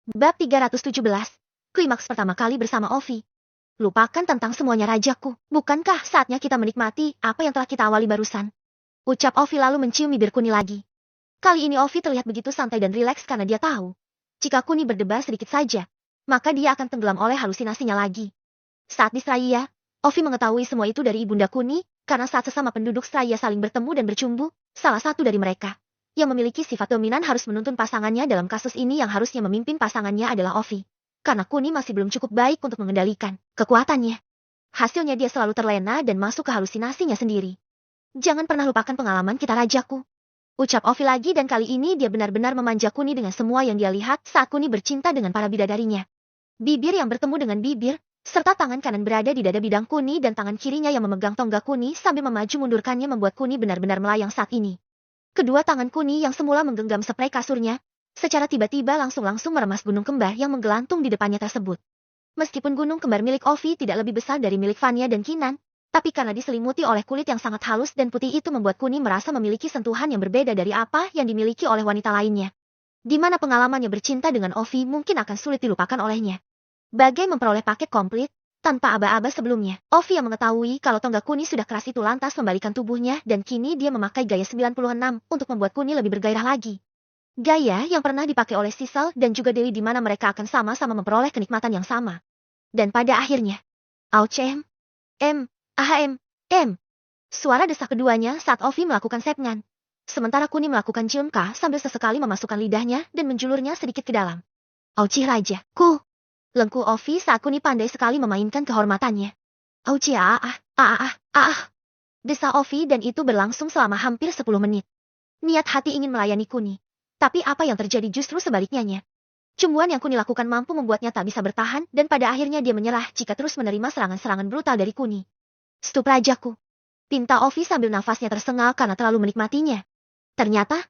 Bab 317. Klimaks pertama kali bersama Ovi. Lupakan tentang semuanya rajaku. Bukankah saatnya kita menikmati apa yang telah kita awali barusan? Ucap Ovi lalu mencium bibir Kuni lagi. Kali ini Ovi terlihat begitu santai dan rileks karena dia tahu. Jika Kuni berdebar sedikit saja, maka dia akan tenggelam oleh halusinasinya lagi. Saat di Straya, Ovi mengetahui semua itu dari ibunda Kuni, karena saat sesama penduduk Straya saling bertemu dan bercumbu, salah satu dari mereka yang memiliki sifat dominan harus menuntun pasangannya. Dalam kasus ini yang harusnya memimpin pasangannya adalah Ovi. Karena Kuni masih belum cukup baik untuk mengendalikan kekuatannya. Hasilnya dia selalu terlena dan masuk ke halusinasinya sendiri. Jangan pernah lupakan pengalaman kita rajaku. Ucap Ovi lagi, dan kali ini dia benar-benar memanja Kuni dengan semua yang dia lihat saat Kuni bercinta dengan para bidadarinya. Bibir yang bertemu dengan bibir, serta tangan kanan berada di dada bidang Kuni dan tangan kirinya yang memegang tonggak Kuni sambil memaju mundurkannya membuat Kuni benar-benar melayang saat ini. Kedua tangan Kuni yang semula menggenggam sprei kasurnya, secara tiba-tiba langsung meremas gunung kembar yang menggelantung di depannya tersebut. Meskipun gunung kembar milik Ovi tidak lebih besar dari milik Vanya dan Kinan, tapi karena diselimuti oleh kulit yang sangat halus dan putih itu membuat Kuni merasa memiliki sentuhan yang berbeda dari apa yang dimiliki oleh wanita lainnya. Di mana pengalamannya bercinta dengan Ovi mungkin akan sulit dilupakan olehnya. Bagai memperoleh paket komplit, tanpa aba-aba sebelumnya, Ovi yang mengetahui kalau tonggak Kuni sudah keras itu lantas membalikan tubuhnya dan kini dia memakai gaya 96 untuk membuat Kuni lebih bergairah lagi. Gaya yang pernah dipakai oleh Sisal dan juga Dewi di mana mereka akan sama-sama memperoleh kenikmatan yang sama. Dan pada akhirnya, Auchem, ahm, suara desak keduanya saat Ovi melakukan sepngan. Sementara Kuni melakukan ciumka sambil sesekali memasukkan lidahnya dan menjulurnya sedikit ke dalam. Auci raja, ku. Lengku Ovi saat Kuni pandai sekali memainkan kehormatannya. Auci Desa Ovi dan itu berlangsung selama hampir 10 menit. Niat hati ingin melayani Kuni. Tapi apa yang terjadi justru sebaliknya. Cumbuan yang Kuni lakukan mampu membuatnya tak bisa bertahan dan pada akhirnya dia menyerah jika terus menerima serangan-serangan brutal dari Kuni. Stup rajaku. Pinta Ovi sambil nafasnya tersengal karena terlalu menikmatinya. Ternyata,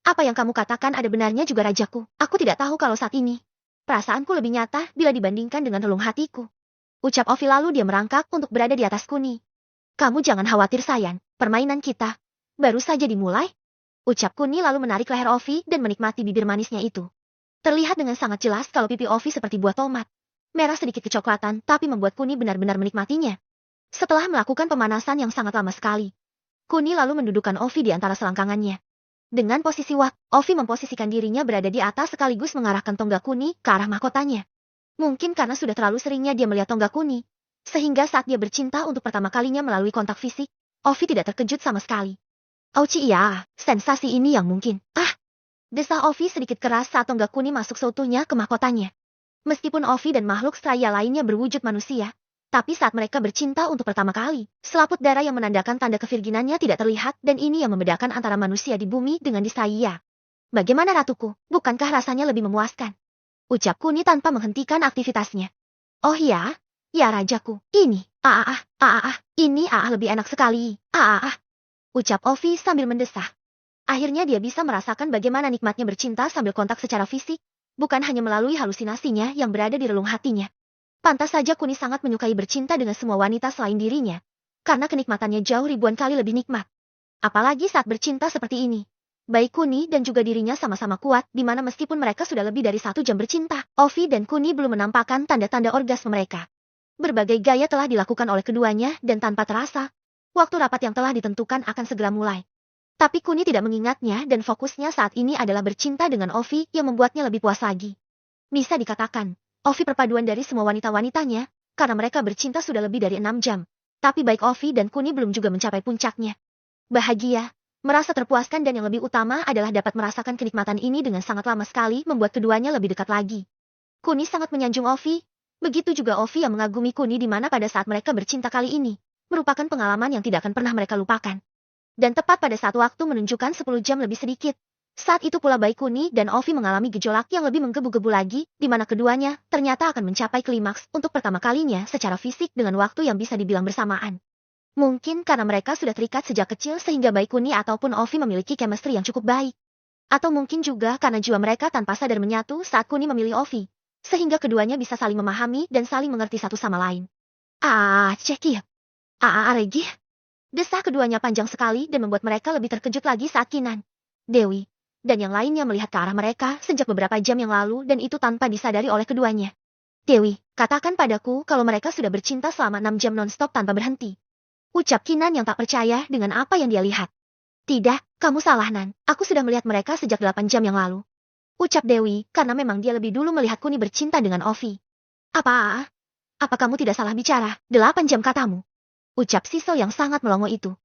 apa yang kamu katakan ada benarnya juga rajaku. Aku tidak tahu kalau saat ini perasaanku lebih nyata bila dibandingkan dengan relung hatiku. Ucap Ovi lalu dia merangkak untuk berada di atas Kuni. Kamu jangan khawatir sayang, permainan kita baru saja dimulai. Ucap Kuni lalu menarik leher Ovi dan menikmati bibir manisnya itu. Terlihat dengan sangat jelas kalau pipi Ovi seperti buah tomat. Merah sedikit kecoklatan tapi membuat Kuni benar-benar menikmatinya. Setelah melakukan pemanasan yang sangat lama sekali, Kuni lalu mendudukkan Ovi di antara selangkangannya. Dengan posisi wak, Ovi memposisikan dirinya berada di atas sekaligus mengarahkan tonggak Kuni ke arah mahkotanya. Mungkin karena sudah terlalu seringnya dia melihat tonggak Kuni, sehingga saat dia bercinta untuk pertama kalinya melalui kontak fisik, Ovi tidak terkejut sama sekali. Auci iya, sensasi ini yang mungkin. Desah Ovi sedikit keras saat tonggak Kuni masuk seutuhnya ke mahkotanya. Meskipun Ovi dan makhluk Straya lainnya berwujud manusia, tapi saat mereka bercinta untuk pertama kali, selaput darah yang menandakan tanda kevirginannya tidak terlihat dan ini yang membedakan antara manusia di bumi dengan di Straya. Bagaimana ratuku, bukankah rasanya lebih memuaskan? Ucap Kuni tanpa menghentikan aktivitasnya. Oh ya rajaku, ini, ini lebih enak sekali, Ucap Ovi sambil mendesah. Akhirnya dia bisa merasakan bagaimana nikmatnya bercinta sambil kontak secara fisik, bukan hanya melalui halusinasinya yang berada di relung hatinya. Pantas saja Kuni sangat menyukai bercinta dengan semua wanita selain dirinya, karena kenikmatannya jauh ribuan kali lebih nikmat. Apalagi saat bercinta seperti ini. Baik Kuni dan juga dirinya sama-sama kuat, di mana meskipun mereka sudah lebih dari 1 jam bercinta, Ovi dan Kuni belum menampakkan tanda-tanda orgasme mereka. Berbagai gaya telah dilakukan oleh keduanya dan tanpa terasa, waktu rapat yang telah ditentukan akan segera mulai. Tapi Kuni tidak mengingatnya dan fokusnya saat ini adalah bercinta dengan Ovi yang membuatnya lebih puas lagi. Bisa dikatakan, Ovi perpaduan dari semua wanita-wanitanya, karena mereka bercinta sudah lebih dari 6 jam. Tapi baik Ovi dan Kuni belum juga mencapai puncaknya. Bahagia, merasa terpuaskan dan yang lebih utama adalah dapat merasakan kenikmatan ini dengan sangat lama sekali membuat keduanya lebih dekat lagi. Kuni sangat menyanjung Ovi, begitu juga Ovi yang mengagumi Kuni di mana pada saat mereka bercinta kali ini, merupakan pengalaman yang tidak akan pernah mereka lupakan. Dan tepat pada saat waktu menunjukkan 10 jam lebih sedikit. Saat itu pula baik Kuni dan Ovi mengalami gejolak yang lebih menggebu-gebu lagi, di mana keduanya ternyata akan mencapai klimaks untuk pertama kalinya secara fisik dengan waktu yang bisa dibilang bersamaan. Mungkin karena mereka sudah terikat sejak kecil sehingga baik Kuni ataupun Ovi memiliki chemistry yang cukup baik. Atau mungkin juga karena jiwa mereka tanpa sadar menyatu saat Kuni memilih Ovi, sehingga keduanya bisa saling memahami dan saling mengerti satu sama lain. Cekir. Regi. Desah keduanya panjang sekali dan membuat mereka lebih terkejut lagi saat Kinan, Dewi, dan yang lainnya melihat ke arah mereka sejak beberapa jam yang lalu dan itu tanpa disadari oleh keduanya. Dewi, katakan padaku kalau mereka sudah bercinta selama 6 jam non-stop tanpa berhenti. Ucap Kinan yang tak percaya dengan apa yang dia lihat. Tidak, kamu salah Nan, aku sudah melihat mereka sejak 8 jam yang lalu. Ucap Dewi, karena memang dia lebih dulu melihat Kuni bercinta dengan Ovi. Apa? Apa kamu tidak salah bicara? 8 jam katamu. Ucap Siso yang sangat melongo itu.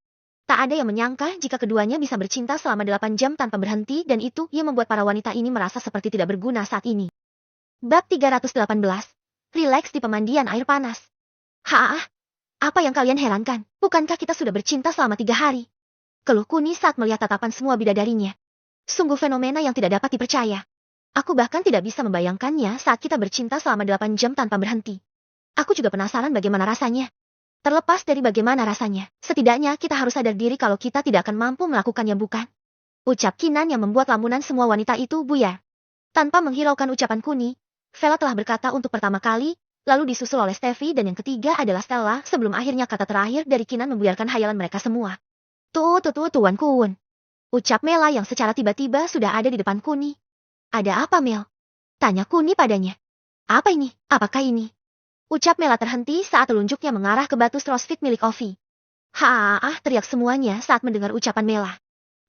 Tak ada yang menyangka jika keduanya bisa bercinta selama 8 jam tanpa berhenti dan itu yang membuat para wanita ini merasa seperti tidak berguna saat ini. Bab 318. Rileks di pemandian air panas. Apa yang kalian herankan? Bukankah kita sudah bercinta selama 3 hari? Keluh Kuni saat melihat tatapan semua bidadarinya. Sungguh fenomena yang tidak dapat dipercaya. Aku bahkan tidak bisa membayangkannya saat kita bercinta selama 8 jam tanpa berhenti. Aku juga penasaran bagaimana rasanya. Terlepas dari bagaimana rasanya, setidaknya kita harus sadar diri kalau kita tidak akan mampu melakukannya bukan? Ucap Kinan yang membuat lamunan semua wanita itu buyar. Tanpa menghiraukan ucapan Kuni, Vela telah berkata untuk pertama kali, lalu disusul oleh Steffi dan yang ketiga adalah Stella sebelum akhirnya kata terakhir dari Kinan membiarkan hayalan mereka semua. Tuan Kun. Ucap Mela yang secara tiba-tiba sudah ada di depan Kuni. Ada apa Mel? Tanya Kuni padanya. Apa ini? Apakah ini? Ucap Mela terhenti saat telunjuknya mengarah ke batu CrossFit milik Ovi. Teriak semuanya saat mendengar ucapan Mela.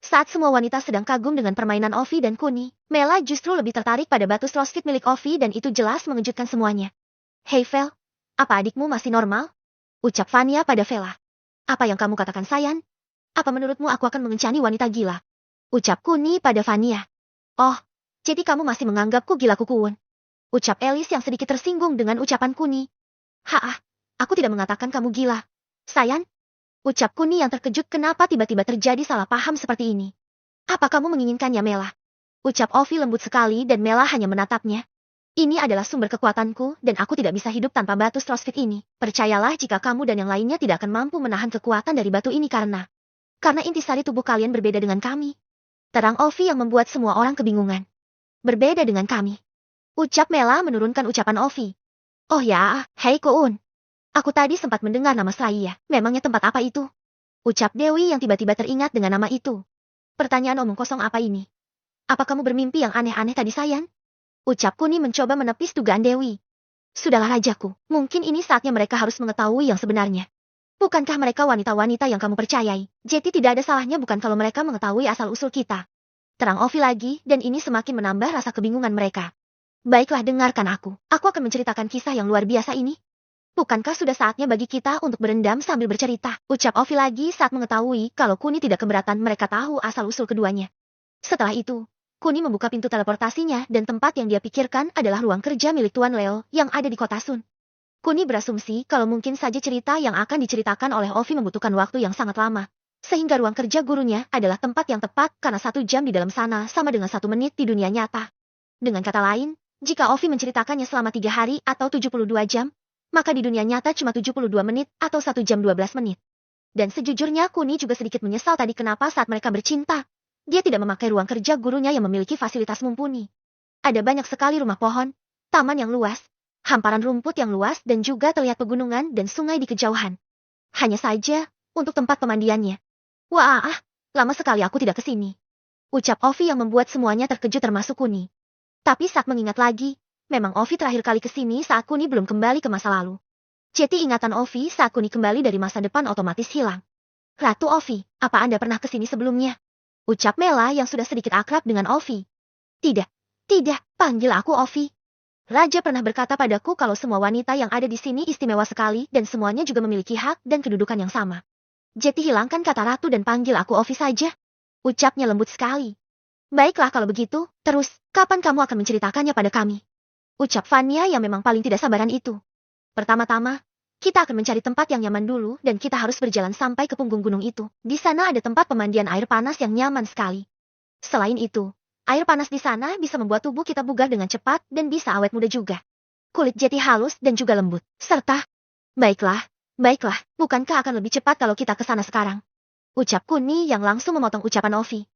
Saat semua wanita sedang kagum dengan permainan Ovi dan Kuni, Mela justru lebih tertarik pada batu CrossFit milik Ovi dan itu jelas mengejutkan semuanya. Hei Vel, apa adikmu masih normal? Ucap Vania pada Vela. Apa yang kamu katakan Sayan? Apa menurutmu aku akan mengencani wanita gila? Ucap Kuni pada Vania. Oh, jadi kamu masih menganggapku gila Kukuun? Ucap Elis yang sedikit tersinggung dengan ucapan Kuni. Aku tidak mengatakan kamu gila. Sayan? Ucap Kuni yang terkejut kenapa tiba-tiba terjadi salah paham seperti ini. Apa kamu menginginkannya Mela? Ucap Ovi lembut sekali dan Mela hanya menatapnya. Ini adalah sumber kekuatanku dan aku tidak bisa hidup tanpa batu CrossFit ini. Percayalah jika kamu dan yang lainnya tidak akan mampu menahan kekuatan dari batu ini karena intisari tubuh kalian berbeda dengan kami. Terang Ovi yang membuat semua orang kebingungan. Berbeda dengan kami. Ucap Mela menurunkan ucapan Ovi. Oh ya, hei Koun. Aku tadi sempat mendengar nama Sraya. Memangnya tempat apa itu? Ucap Dewi yang tiba-tiba teringat dengan nama itu. Pertanyaan omong kosong apa ini? Apa kamu bermimpi yang aneh-aneh tadi Sayan? Ucap Kuni mencoba menepis dugaan Dewi. Sudahlah rajaku, mungkin ini saatnya mereka harus mengetahui yang sebenarnya. Bukankah mereka wanita-wanita yang kamu percayai? Jadi tidak ada salahnya bukan kalau mereka mengetahui asal-usul kita. Terang Ovi lagi dan ini semakin menambah rasa kebingungan mereka. Baiklah dengarkan aku akan menceritakan kisah yang luar biasa ini. Bukankah sudah saatnya bagi kita untuk berendam sambil bercerita? Ucap Ovi lagi saat mengetahui kalau Kuni tidak keberatan mereka tahu asal-usul keduanya. Setelah itu, Kuni membuka pintu teleportasinya dan tempat yang dia pikirkan adalah ruang kerja milik Tuan Leo yang ada di kota Sun. Kuni berasumsi kalau mungkin saja cerita yang akan diceritakan oleh Ovi membutuhkan waktu yang sangat lama. Sehingga ruang kerja gurunya adalah tempat yang tepat karena 1 jam di dalam sana sama dengan 1 menit di dunia nyata. Dengan kata lain, jika Ovi menceritakannya selama 3 hari atau 72 jam, maka di dunia nyata cuma 72 menit atau 1 jam 12 menit. Dan sejujurnya Kuni juga sedikit menyesal tadi kenapa saat mereka bercinta, dia tidak memakai ruang kerja gurunya yang memiliki fasilitas mumpuni. Ada banyak sekali rumah pohon, taman yang luas, hamparan rumput yang luas dan juga terlihat pegunungan dan sungai di kejauhan. Hanya saja, untuk tempat pemandiannya. Lama sekali aku tidak ke sini. Ucap Ovi yang membuat semuanya terkejut termasuk Kuni. Tapi saat mengingat lagi, memang Ovi terakhir kali ke sini saat Kuni belum kembali ke masa lalu. Jadi ingatan Ovi saat Kuni kembali dari masa depan otomatis hilang. Ratu Ovi, apa Anda pernah ke sini sebelumnya? Ucap Mela yang sudah sedikit akrab dengan Ovi. Tidak, panggil aku Ovi. Raja pernah berkata padaku kalau semua wanita yang ada di sini istimewa sekali dan semuanya juga memiliki hak dan kedudukan yang sama. Jadi hilangkan kata ratu dan panggil aku Ovi saja. Ucapnya lembut sekali. Baiklah kalau begitu, terus, kapan kamu akan menceritakannya pada kami? Ucap Vania yang memang paling tidak sabaran itu. Pertama-tama, kita akan mencari tempat yang nyaman dulu dan kita harus berjalan sampai ke punggung gunung itu. Di sana ada tempat pemandian air panas yang nyaman sekali. Selain itu, air panas di sana bisa membuat tubuh kita bugar dengan cepat dan bisa awet muda juga. Kulit jeti halus dan juga lembut. Serta, baiklah, bukankah akan lebih cepat kalau kita ke sana sekarang? Ucap Kuni yang langsung memotong ucapan Ovi.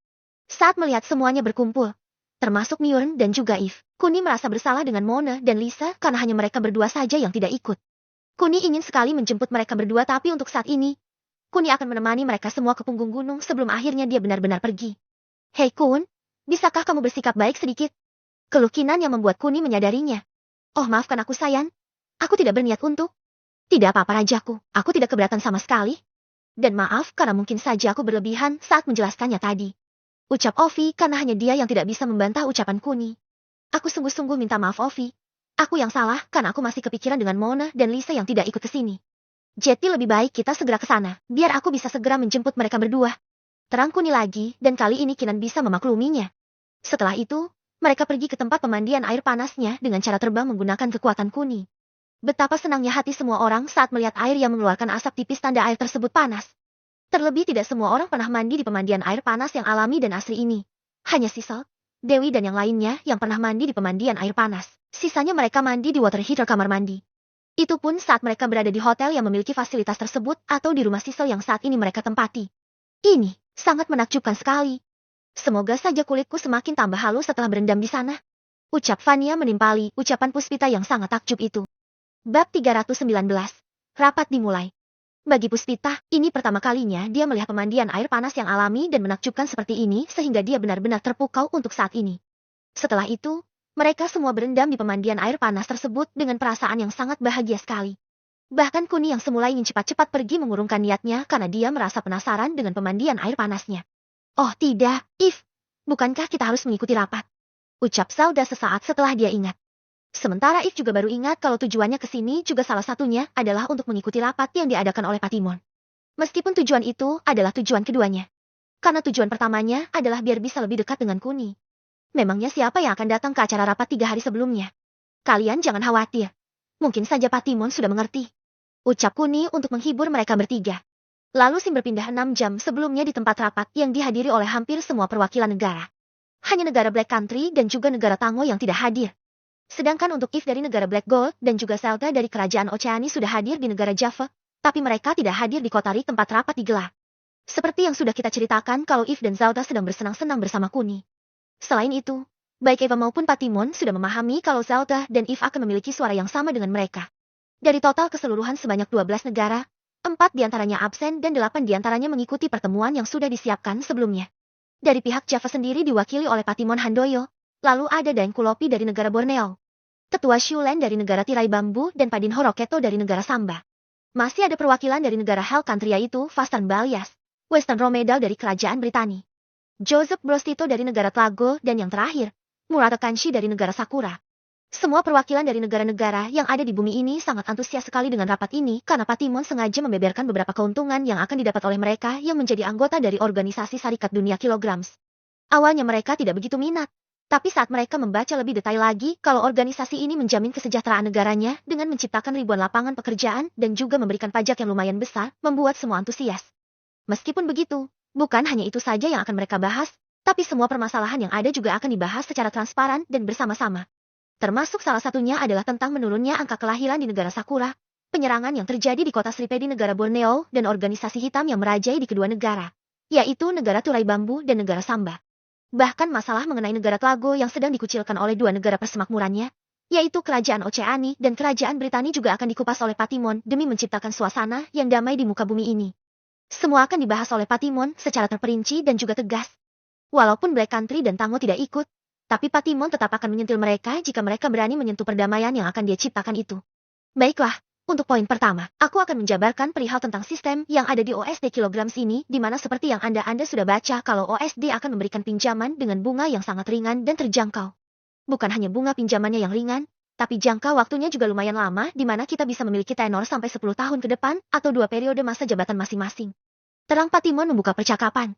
Saat melihat semuanya berkumpul, termasuk Myurn dan juga Eve, Kuni merasa bersalah dengan Mona dan Lisa karena hanya mereka berdua saja yang tidak ikut. Kuni ingin sekali menjemput mereka berdua tapi untuk saat ini, Kuni akan menemani mereka semua ke punggung gunung sebelum akhirnya dia benar-benar pergi. Hei Kun, Bisakah kamu bersikap baik sedikit? Keluh Kinan yang membuat Kuni menyadarinya. Oh maafkan aku sayang. Aku tidak berniat untuk. Tidak apa-apa rajaku, aku tidak keberatan sama sekali. Dan maaf karena mungkin saja aku berlebihan saat menjelaskannya tadi. Ucap Ovi karena hanya dia yang tidak bisa membantah ucapan Kuni. Aku sungguh-sungguh minta maaf Ovi. Aku yang salah karena aku masih kepikiran dengan Mona dan Lisa yang tidak ikut ke sini. Jetty lebih baik kita segera ke sana, biar aku bisa segera menjemput mereka berdua. Terang Kuni lagi dan kali ini Kinan bisa memakluminya. Setelah itu, mereka pergi ke tempat pemandian air panasnya dengan cara terbang menggunakan kekuatan Kuni. Betapa senangnya hati semua orang saat melihat air yang mengeluarkan asap tipis tanda air tersebut panas. Terlebih tidak semua orang pernah mandi di pemandian air panas yang alami dan asri ini. Hanya Sisal, Dewi dan yang lainnya yang pernah mandi di pemandian air panas. Sisanya mereka mandi di water heater kamar mandi. Itu pun saat mereka berada di hotel yang memiliki fasilitas tersebut atau di rumah Sisal yang saat ini mereka tempati. Ini sangat menakjubkan sekali. Semoga saja kulitku semakin tambah halus setelah berendam di sana. Ucap Fania menimpali ucapan Puspita yang sangat takjub itu. Bab 319. Rapat dimulai. Bagi Puspita, ini pertama kalinya dia melihat pemandian air panas yang alami dan menakjubkan seperti ini sehingga dia benar-benar terpukau untuk saat ini. Setelah itu, mereka semua berendam di pemandian air panas tersebut dengan perasaan yang sangat bahagia sekali. Bahkan Kuni yang semula ingin cepat-cepat pergi mengurungkan niatnya karena dia merasa penasaran dengan pemandian air panasnya. Oh tidak, If. Bukankah kita harus mengikuti rapat? Ucap Sauda sesaat setelah dia ingat. Sementara If juga baru ingat kalau tujuannya ke sini juga salah satunya adalah untuk mengikuti rapat yang diadakan oleh Patimon. Meskipun tujuan itu adalah tujuan keduanya. Karena tujuan pertamanya adalah biar bisa lebih dekat dengan Kuni. Memangnya siapa yang akan datang ke acara rapat 3 hari sebelumnya? Kalian jangan khawatir. Mungkin saja Patimon sudah mengerti. Ucap Kuni untuk menghibur mereka bertiga. Lalu Sim berpindah 6 jam sebelumnya di tempat rapat yang dihadiri oleh hampir semua perwakilan negara. Hanya negara Black Country dan juga negara Tango yang tidak hadir. Sedangkan untuk If dari negara Black Gold dan juga Zelda dari kerajaan Oceani sudah hadir di negara Java, tapi mereka tidak hadir di Kotari tempat rapat digelar. Seperti yang sudah kita ceritakan kalau If dan Zelda sedang bersenang-senang bersama Kuni. Selain itu, baik Eva maupun Patimon sudah memahami kalau Zelda dan If akan memiliki suara yang sama dengan mereka. Dari total keseluruhan sebanyak 12 negara, 4 diantaranya absen dan 8 diantaranya mengikuti pertemuan yang sudah disiapkan sebelumnya. Dari pihak Java sendiri diwakili oleh Patimon Handoyo, lalu ada Daeng Kulopi dari negara Borneo, Tetua Shulen dari negara Tirai Bambu dan Padinho Roketo dari negara Samba. Masih ada perwakilan dari negara Hell Country yaitu Fastan Balias, Western Romedal dari kerajaan Britani, Joseph Brostito dari negara Tlago dan yang terakhir, Murata Kanshi dari negara Sakura. Semua perwakilan dari negara-negara yang ada di bumi ini sangat antusias sekali dengan rapat ini karena Patimon sengaja membeberkan beberapa keuntungan yang akan didapat oleh mereka yang menjadi anggota dari organisasi Serikat Dunia Kilograms. Awalnya mereka tidak begitu minat, tapi saat mereka membaca lebih detail lagi kalau organisasi ini menjamin kesejahteraan negaranya dengan menciptakan ribuan lapangan pekerjaan dan juga memberikan pajak yang lumayan besar, membuat semua antusias. Meskipun begitu, bukan hanya itu saja yang akan mereka bahas, tapi semua permasalahan yang ada juga akan dibahas secara transparan dan bersama-sama. Termasuk salah satunya adalah tentang menurunnya angka kelahiran di negara Sakura, penyerangan yang terjadi di kota Sripe di negara Borneo dan organisasi hitam yang merajai di kedua negara, yaitu negara Turai Bambu dan negara Samba. Bahkan masalah mengenai negara Tlago yang sedang dikucilkan oleh dua negara persemakmurannya, yaitu kerajaan Oceani dan kerajaan Britani juga akan dikupas oleh Patimon demi menciptakan suasana yang damai di muka bumi ini. Semua akan dibahas oleh Patimon secara terperinci dan juga tegas. Walaupun Black Country dan Tango tidak ikut, tapi Patimon tetap akan menyentil mereka jika mereka berani menyentuh perdamaian yang akan dia ciptakan itu. Baiklah, untuk poin pertama, aku akan menjabarkan perihal tentang sistem yang ada di OSD Kilograms ini, di mana seperti yang Anda sudah baca kalau OSD akan memberikan pinjaman dengan bunga yang sangat ringan dan terjangkau. Bukan hanya bunga pinjamannya yang ringan, tapi jangka waktunya juga lumayan lama di mana kita bisa memiliki tenor sampai 10 tahun ke depan atau 2 periode masa jabatan masing-masing. Terang Patimon membuka percakapan.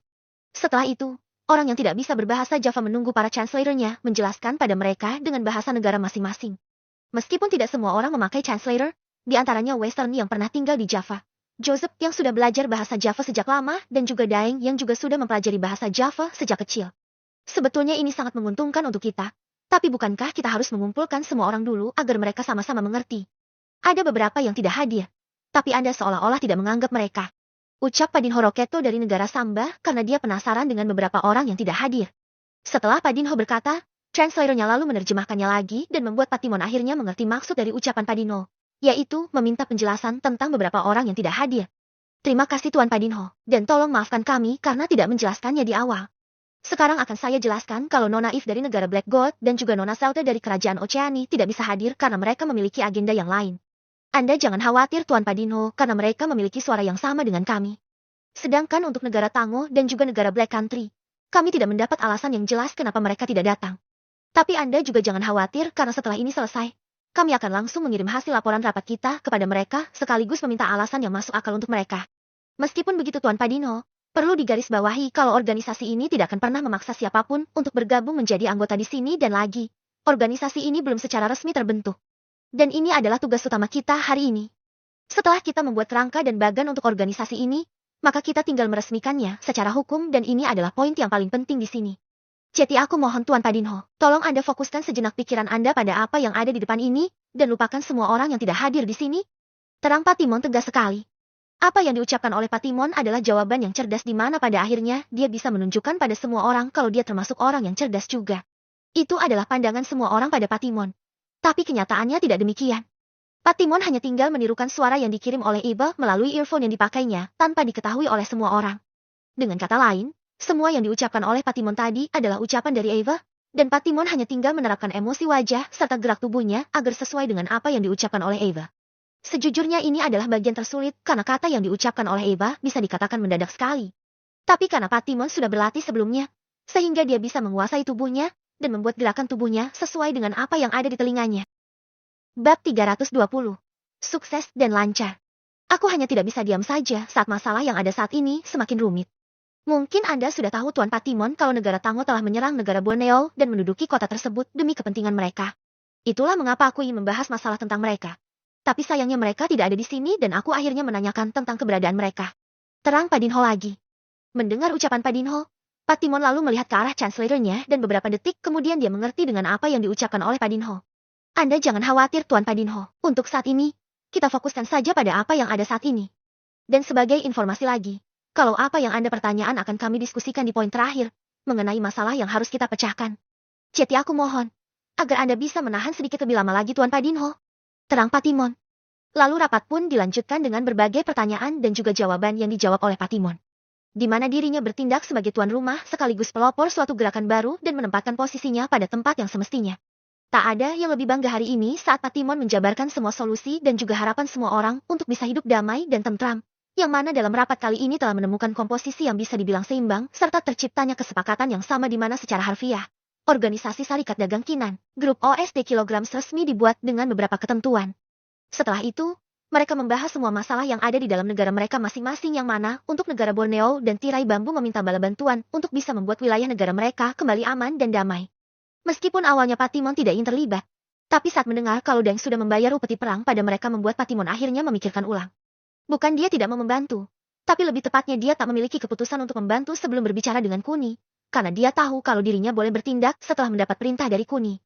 Setelah itu, orang yang tidak bisa berbahasa Java menunggu para translator-nya menjelaskan pada mereka dengan bahasa negara masing-masing. Meskipun tidak semua orang memakai translator, di antaranya Western yang pernah tinggal di Java, Joseph yang sudah belajar bahasa Java sejak lama dan juga Daeng yang juga sudah mempelajari bahasa Java sejak kecil. Sebetulnya ini sangat menguntungkan untuk kita, tapi bukankah kita harus mengumpulkan semua orang dulu agar mereka sama-sama mengerti? Ada beberapa yang tidak hadir, tapi Anda seolah-olah tidak menganggap mereka. Ucap Padinho Roketo dari negara Samba karena dia penasaran dengan beberapa orang yang tidak hadir. Setelah Padinho berkata, translatornya lalu menerjemahkannya lagi dan membuat Patimon akhirnya mengerti maksud dari ucapan Padinho, yaitu meminta penjelasan tentang beberapa orang yang tidak hadir. Terima kasih Tuan Padinho, dan tolong maafkan kami karena tidak menjelaskannya di awal. Sekarang akan saya jelaskan kalau Nona Eve dari negara Black Gold dan juga Nona Sauter dari kerajaan Oceani tidak bisa hadir karena mereka memiliki agenda yang lain. Anda jangan khawatir Tuan Padinho karena mereka memiliki suara yang sama dengan kami. Sedangkan untuk negara Tango dan juga negara Black Country, kami tidak mendapat alasan yang jelas kenapa mereka tidak datang. Tapi Anda juga jangan khawatir karena setelah ini selesai, kami akan langsung mengirim hasil laporan rapat kita kepada mereka sekaligus meminta alasan yang masuk akal untuk mereka. Meskipun begitu Tuan Padinho, perlu digarisbawahi kalau organisasi ini tidak akan pernah memaksa siapapun untuk bergabung menjadi anggota di sini dan lagi, organisasi ini belum secara resmi terbentuk. Dan ini adalah tugas utama kita hari ini. Setelah kita membuat kerangka dan bagan untuk organisasi ini, maka kita tinggal meresmikannya secara hukum dan ini adalah poin yang paling penting di sini. Jadi aku mohon Tuan Padinho, tolong Anda fokuskan sejenak pikiran Anda pada apa yang ada di depan ini, dan lupakan semua orang yang tidak hadir di sini. Terang Patimon tegas sekali. Apa yang diucapkan oleh Patimon adalah jawaban yang cerdas di mana pada akhirnya dia bisa menunjukkan pada semua orang kalau dia termasuk orang yang cerdas juga. Itu adalah pandangan semua orang pada Patimon. Tapi kenyataannya tidak demikian. Patimon hanya tinggal menirukan suara yang dikirim oleh Eva melalui earphone yang dipakainya tanpa diketahui oleh semua orang. Dengan kata lain, semua yang diucapkan oleh Patimon tadi adalah ucapan dari Eva, dan Patimon hanya tinggal menerapkan emosi wajah serta gerak tubuhnya agar sesuai dengan apa yang diucapkan oleh Eva. Sejujurnya ini adalah bagian tersulit karena kata yang diucapkan oleh Eva bisa dikatakan mendadak sekali. Tapi karena Patimon sudah berlatih sebelumnya, sehingga dia bisa menguasai tubuhnya dan membuat gerakan tubuhnya sesuai dengan apa yang ada di telinganya. Bab 320. Sukses dan lancar. Aku hanya tidak bisa diam saja saat masalah yang ada saat ini semakin rumit. Mungkin Anda sudah tahu Tuan Patimon kalau negara Tango telah menyerang negara Borneo dan menduduki kota tersebut demi kepentingan mereka. Itulah mengapa aku ingin membahas masalah tentang mereka. Tapi sayangnya mereka tidak ada di sini dan aku akhirnya menanyakan tentang keberadaan mereka. Terang Padinho lagi. Mendengar ucapan Padinho, Patimon lalu melihat ke arah Chancellor-nya dan beberapa detik kemudian dia mengerti dengan apa yang diucapkan oleh Padinho. Anda jangan khawatir Tuan Padinho, untuk saat ini, kita fokuskan saja pada apa yang ada saat ini. Dan sebagai informasi lagi, kalau apa yang Anda pertanyaan akan kami diskusikan di poin terakhir, mengenai masalah yang harus kita pecahkan. Jadi aku mohon, agar Anda bisa menahan sedikit lebih lama lagi Tuan Padinho. Terang Patimon. Lalu rapat pun dilanjutkan dengan berbagai pertanyaan dan juga jawaban yang dijawab oleh Patimon. Di mana dirinya bertindak sebagai tuan rumah sekaligus pelopor suatu gerakan baru dan menempatkan posisinya pada tempat yang semestinya. Tak ada yang lebih bangga hari ini saat Patimon menjabarkan semua solusi dan juga harapan semua orang untuk bisa hidup damai dan tentram, yang mana dalam rapat kali ini telah menemukan komposisi yang bisa dibilang seimbang serta terciptanya kesepakatan yang sama di mana secara harfiah. Organisasi Serikat Dagang Kinan, grup OSD Kilograms resmi dibuat dengan beberapa ketentuan. Setelah itu, mereka membahas semua masalah yang ada di dalam negara mereka masing-masing yang mana untuk negara Borneo dan tirai bambu meminta bala bantuan untuk bisa membuat wilayah negara mereka kembali aman dan damai. Meskipun awalnya Patimon tidak ingin terlibat, tapi saat mendengar kalau Deng sudah membayar upeti perang pada mereka membuat Patimon akhirnya memikirkan ulang. Bukan dia tidak mau membantu, tapi lebih tepatnya dia tak memiliki keputusan untuk membantu sebelum berbicara dengan Kuni. Karena dia tahu kalau dirinya boleh bertindak setelah mendapat perintah dari Kuni.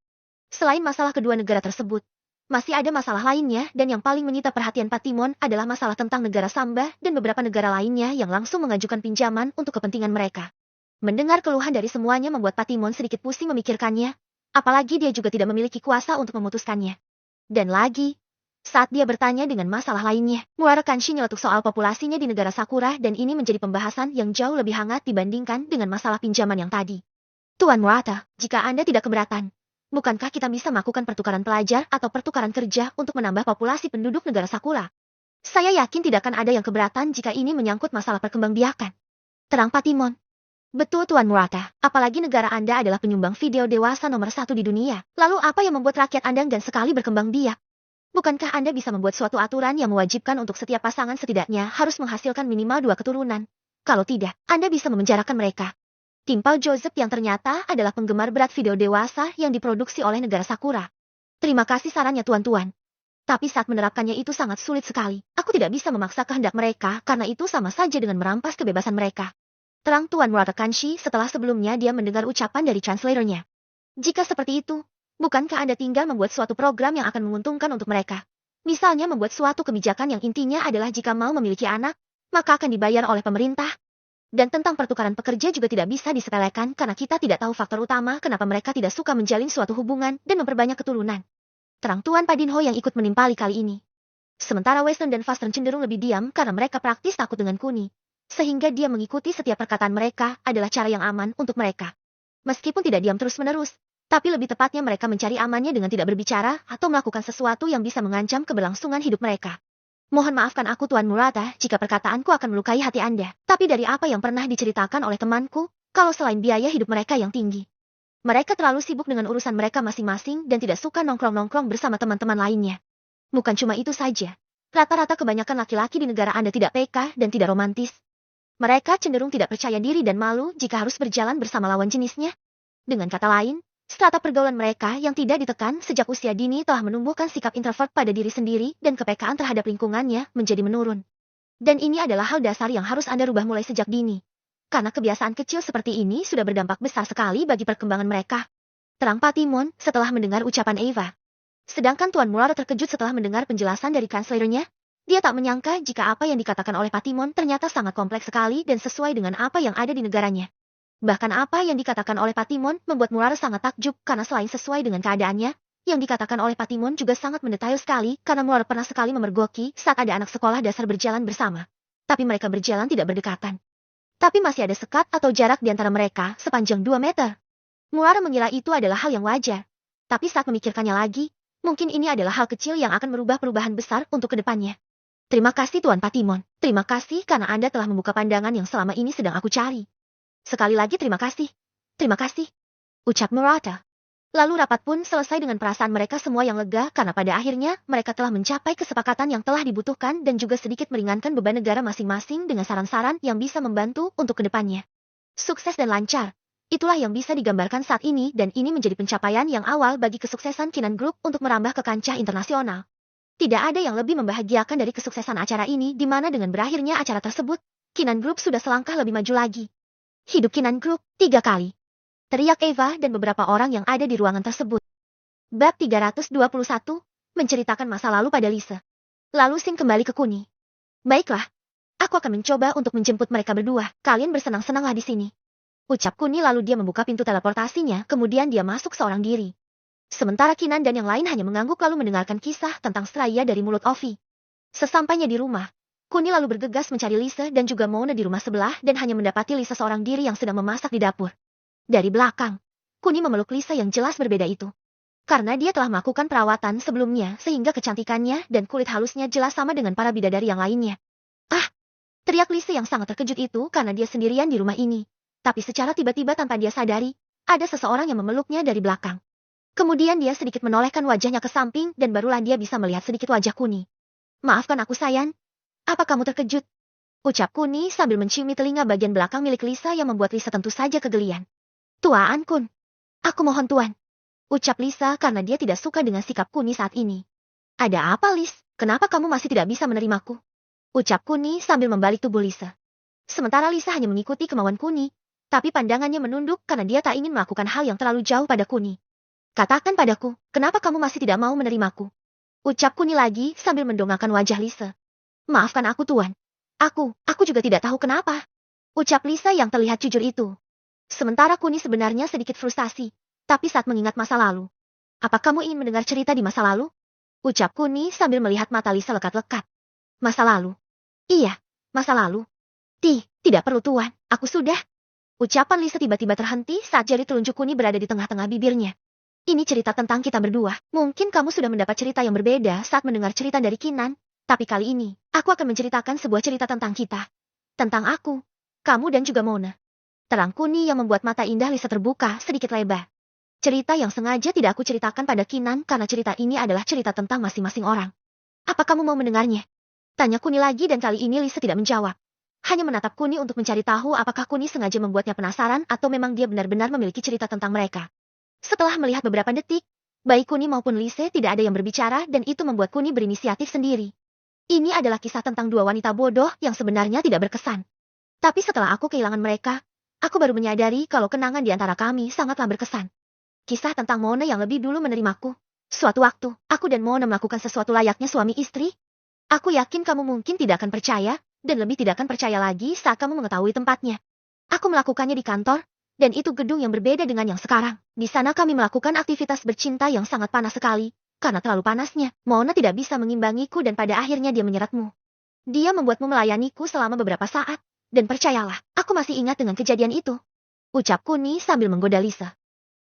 Selain masalah kedua negara tersebut, masih ada masalah lainnya dan yang paling menyita perhatian Patimon adalah masalah tentang negara Samba dan beberapa negara lainnya yang langsung mengajukan pinjaman untuk kepentingan mereka. Mendengar keluhan dari semuanya membuat Patimon sedikit pusing memikirkannya, apalagi dia juga tidak memiliki kuasa untuk memutuskannya. Dan lagi, saat dia bertanya dengan masalah lainnya, Muara Kanshi nyeletuk soal populasinya di negara Sakura dan ini menjadi pembahasan yang jauh lebih hangat dibandingkan dengan masalah pinjaman yang tadi. Tuan Murata, jika Anda tidak keberatan, bukankah kita bisa melakukan pertukaran pelajar atau pertukaran kerja untuk menambah populasi penduduk negara Sakura? Saya yakin tidak akan ada yang keberatan jika ini menyangkut masalah perkembangbiakan. Terang Patimon. Betul Tuan Murata, apalagi negara Anda adalah penyumbang video dewasa nomor 1 di dunia. Lalu apa yang membuat rakyat Anda enggan sekali berkembang biak? Bukankah Anda bisa membuat suatu aturan yang mewajibkan untuk setiap pasangan setidaknya harus menghasilkan minimal 2 keturunan? Kalau tidak, Anda bisa memenjarakan mereka. Timpal Joseph yang ternyata adalah penggemar berat video dewasa yang diproduksi oleh negara Sakura. Terima kasih sarannya tuan-tuan. Tapi saat menerapkannya itu sangat sulit sekali. Aku tidak bisa memaksa kehendak mereka karena itu sama saja dengan merampas kebebasan mereka. Terang Tuan Murata Kanshi setelah sebelumnya dia mendengar ucapan dari Chancellor-nya. Jika seperti itu, bukankah Anda tinggal membuat suatu program yang akan menguntungkan untuk mereka? Misalnya membuat suatu kebijakan yang intinya adalah jika mau memiliki anak, maka akan dibayar oleh pemerintah. Dan tentang pertukaran pekerja juga tidak bisa disepelekan karena kita tidak tahu faktor utama kenapa mereka tidak suka menjalin suatu hubungan dan memperbanyak keturunan. Terang Tuan Padinho yang ikut menimpali kali ini. Sementara Weston dan Fasten cenderung lebih diam karena mereka praktis takut dengan Kuni. Sehingga dia mengikuti setiap perkataan mereka adalah cara yang aman untuk mereka. Meskipun tidak diam terus-menerus, tapi lebih tepatnya mereka mencari amannya dengan tidak berbicara atau melakukan sesuatu yang bisa mengancam keberlangsungan hidup mereka. Mohon maafkan aku Tuan Murata jika perkataanku akan melukai hati Anda. Tapi dari apa yang pernah diceritakan oleh temanku, kalau selain biaya hidup mereka yang tinggi, mereka terlalu sibuk dengan urusan mereka masing-masing dan tidak suka nongkrong-nongkrong bersama teman-teman lainnya. Bukan cuma itu saja. Rata-rata kebanyakan laki-laki di negara Anda tidak peka dan tidak romantis. Mereka cenderung tidak percaya diri dan malu jika harus berjalan bersama lawan jenisnya. Dengan kata lain, strata pergaulan mereka yang tidak ditekan sejak usia dini telah menumbuhkan sikap introvert pada diri sendiri dan kepekaan terhadap lingkungannya menjadi menurun. Dan ini adalah hal dasar yang harus Anda rubah mulai sejak dini. Karena kebiasaan kecil seperti ini sudah berdampak besar sekali bagi perkembangan mereka. Terang Patimon setelah mendengar ucapan Eva. Sedangkan Tuan Murata terkejut setelah mendengar penjelasan dari kanslernya. Dia tak menyangka jika apa yang dikatakan oleh Patimon ternyata sangat kompleks sekali dan sesuai dengan apa yang ada di negaranya. Bahkan apa yang dikatakan oleh Patimon membuat Murata sangat takjub karena selain sesuai dengan keadaannya, yang dikatakan oleh Patimon juga sangat mendetail sekali karena Murata pernah sekali memergoki saat ada anak sekolah dasar berjalan bersama. Tapi mereka berjalan tidak berdekatan. Tapi masih ada sekat atau jarak di antara mereka sepanjang 2 meter. Murata mengira itu adalah hal yang wajar. Tapi saat memikirkannya lagi, mungkin ini adalah hal kecil yang akan merubah perubahan besar untuk kedepannya. Terima kasih Tuan Patimon. Terima kasih karena Anda telah membuka pandangan yang selama ini sedang aku cari. Sekali lagi terima kasih. Terima kasih. Ucap Murata. Lalu rapat pun selesai dengan perasaan mereka semua yang lega karena pada akhirnya mereka telah mencapai kesepakatan yang telah dibutuhkan dan juga sedikit meringankan beban negara masing-masing dengan saran-saran yang bisa membantu untuk kedepannya. Sukses dan lancar. Itulah yang bisa digambarkan saat ini dan ini menjadi pencapaian yang awal bagi kesuksesan Kinan Group untuk merambah ke kancah internasional. Tidak ada yang lebih membahagiakan dari kesuksesan acara ini di mana dengan berakhirnya acara tersebut, Kinan Group sudah selangkah lebih maju lagi. Hidup Kinan Group 3 kali. Teriak Eva dan beberapa orang yang ada di ruangan tersebut. Bab 321, menceritakan masa lalu pada Lisa. Lalu Sin kembali ke Kuni. Baiklah, aku akan mencoba untuk menjemput mereka berdua. Kalian bersenang-senanglah di sini. Ucap Kuni lalu dia membuka pintu teleportasinya, kemudian dia masuk seorang diri. Sementara Kinan dan yang lain hanya mengangguk lalu mendengarkan kisah tentang Straya dari mulut Ovi. Sesampainya di rumah, Kuni lalu bergegas mencari Lisa dan juga Mona di rumah sebelah dan hanya mendapati Lisa seorang diri yang sedang memasak di dapur. Dari belakang, Kuni memeluk Lisa yang jelas berbeda itu. Karena dia telah melakukan perawatan sebelumnya sehingga kecantikannya dan kulit halusnya jelas sama dengan para bidadari yang lainnya. Ah! Teriak Lisa yang sangat terkejut itu karena dia sendirian di rumah ini. Tapi secara tiba-tiba tanpa dia sadari, ada seseorang yang memeluknya dari belakang. Kemudian dia sedikit menolehkan wajahnya ke samping dan barulah dia bisa melihat sedikit wajah Kuni. Maafkan aku sayang. Apa kamu terkejut? Ucap Kuni sambil menciumi telinga bagian belakang milik Lisa yang membuat Lisa tentu saja kegelian. Tuan Kun. Aku mohon Tuan. Ucap Lisa karena dia tidak suka dengan sikap Kuni saat ini. Ada apa Lis? Kenapa kamu masih tidak bisa menerimaku? Ucap Kuni sambil membalik tubuh Lisa. Sementara Lisa hanya mengikuti kemauan Kuni, tapi pandangannya menunduk karena dia tak ingin melakukan hal yang terlalu jauh pada Kuni. Katakan padaku, kenapa kamu masih tidak mau menerimaku? Ucap Kuni lagi sambil mendongakkan wajah Lisa. Maafkan aku Tuan. Aku juga tidak tahu kenapa. Ucap Lisa yang terlihat jujur itu. Sementara Kuni sebenarnya sedikit frustasi, tapi saat mengingat masa lalu. Apa kamu ingin mendengar cerita di masa lalu? Ucap Kuni sambil melihat mata Lisa lekat-lekat. Masa lalu? Iya, masa lalu. Tidak perlu Tuan, aku sudah. Ucapan Lisa tiba-tiba terhenti saat jari telunjuk Kuni berada di tengah-tengah bibirnya. Ini cerita tentang kita berdua. Mungkin kamu sudah mendapat cerita yang berbeda saat mendengar cerita dari Kinan. Tapi kali ini, aku akan menceritakan sebuah cerita tentang kita. Tentang aku, kamu dan juga Mona. Terang Kuni yang membuat mata indah Lisa terbuka sedikit lebar. Cerita yang sengaja tidak aku ceritakan pada Kinan karena cerita ini adalah cerita tentang masing-masing orang. Apa kamu mau mendengarnya? Tanya Kuni lagi dan kali ini Lisa tidak menjawab. Hanya menatap Kuni untuk mencari tahu apakah Kuni sengaja membuatnya penasaran atau memang dia benar-benar memiliki cerita tentang mereka. Setelah melihat beberapa detik, baik Kuni maupun Lise tidak ada yang berbicara dan itu membuat Kuni berinisiatif sendiri. Ini adalah kisah tentang dua wanita bodoh yang sebenarnya tidak berkesan. Tapi setelah aku kehilangan mereka, aku baru menyadari kalau kenangan di antara kami sangatlah berkesan. Kisah tentang Mona yang lebih dulu menerimaku. Suatu waktu, aku dan Mona melakukan sesuatu layaknya suami istri. Aku yakin kamu mungkin tidak akan percaya, dan lebih tidak akan percaya lagi saat kamu mengetahui tempatnya. Aku melakukannya di kantor, dan itu gedung yang berbeda dengan yang sekarang. Di sana kami melakukan aktivitas bercinta yang sangat panas sekali. Karena terlalu panasnya, Mona tidak bisa mengimbangiku dan pada akhirnya dia menyeretmu. Dia membuatmu melayaniku selama beberapa saat, Dan percayalah, aku masih ingat dengan kejadian itu. Ucap Kuni sambil menggoda Lisa.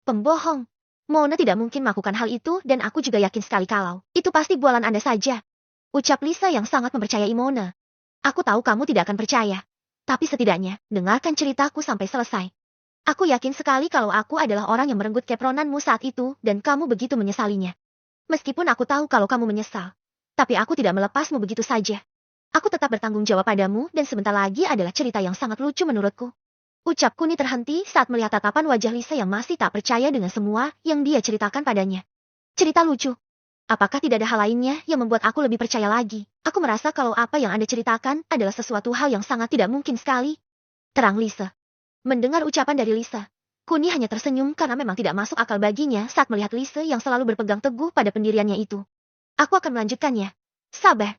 Pembohong. Mona tidak mungkin melakukan hal itu dan aku juga yakin sekali kalau itu pasti bualan Anda saja. Ucap Lisa yang sangat mempercayai Mona. Aku tahu kamu tidak akan percaya. Tapi setidaknya, dengarkan ceritaku sampai selesai. Aku yakin sekali kalau aku adalah orang yang merenggut kepronanmu saat itu dan kamu begitu menyesalinya. Meskipun aku tahu kalau kamu menyesal. Tapi aku tidak melepasmu begitu saja. Aku tetap bertanggung jawab padamu dan sebentar lagi adalah cerita yang sangat lucu menurutku. Ucap Kuni terhenti saat melihat tatapan wajah Lisa yang masih tak percaya dengan semua yang dia ceritakan padanya. Cerita lucu. Apakah tidak ada hal lainnya yang membuat aku lebih percaya lagi? Aku merasa kalau apa yang Anda ceritakan adalah sesuatu hal yang sangat tidak mungkin sekali. Terang Lisa. Mendengar ucapan dari Lisa, Kuni hanya tersenyum karena memang tidak masuk akal baginya saat melihat Lisa yang selalu berpegang teguh pada pendiriannya itu. Aku akan melanjutkannya. Sabar.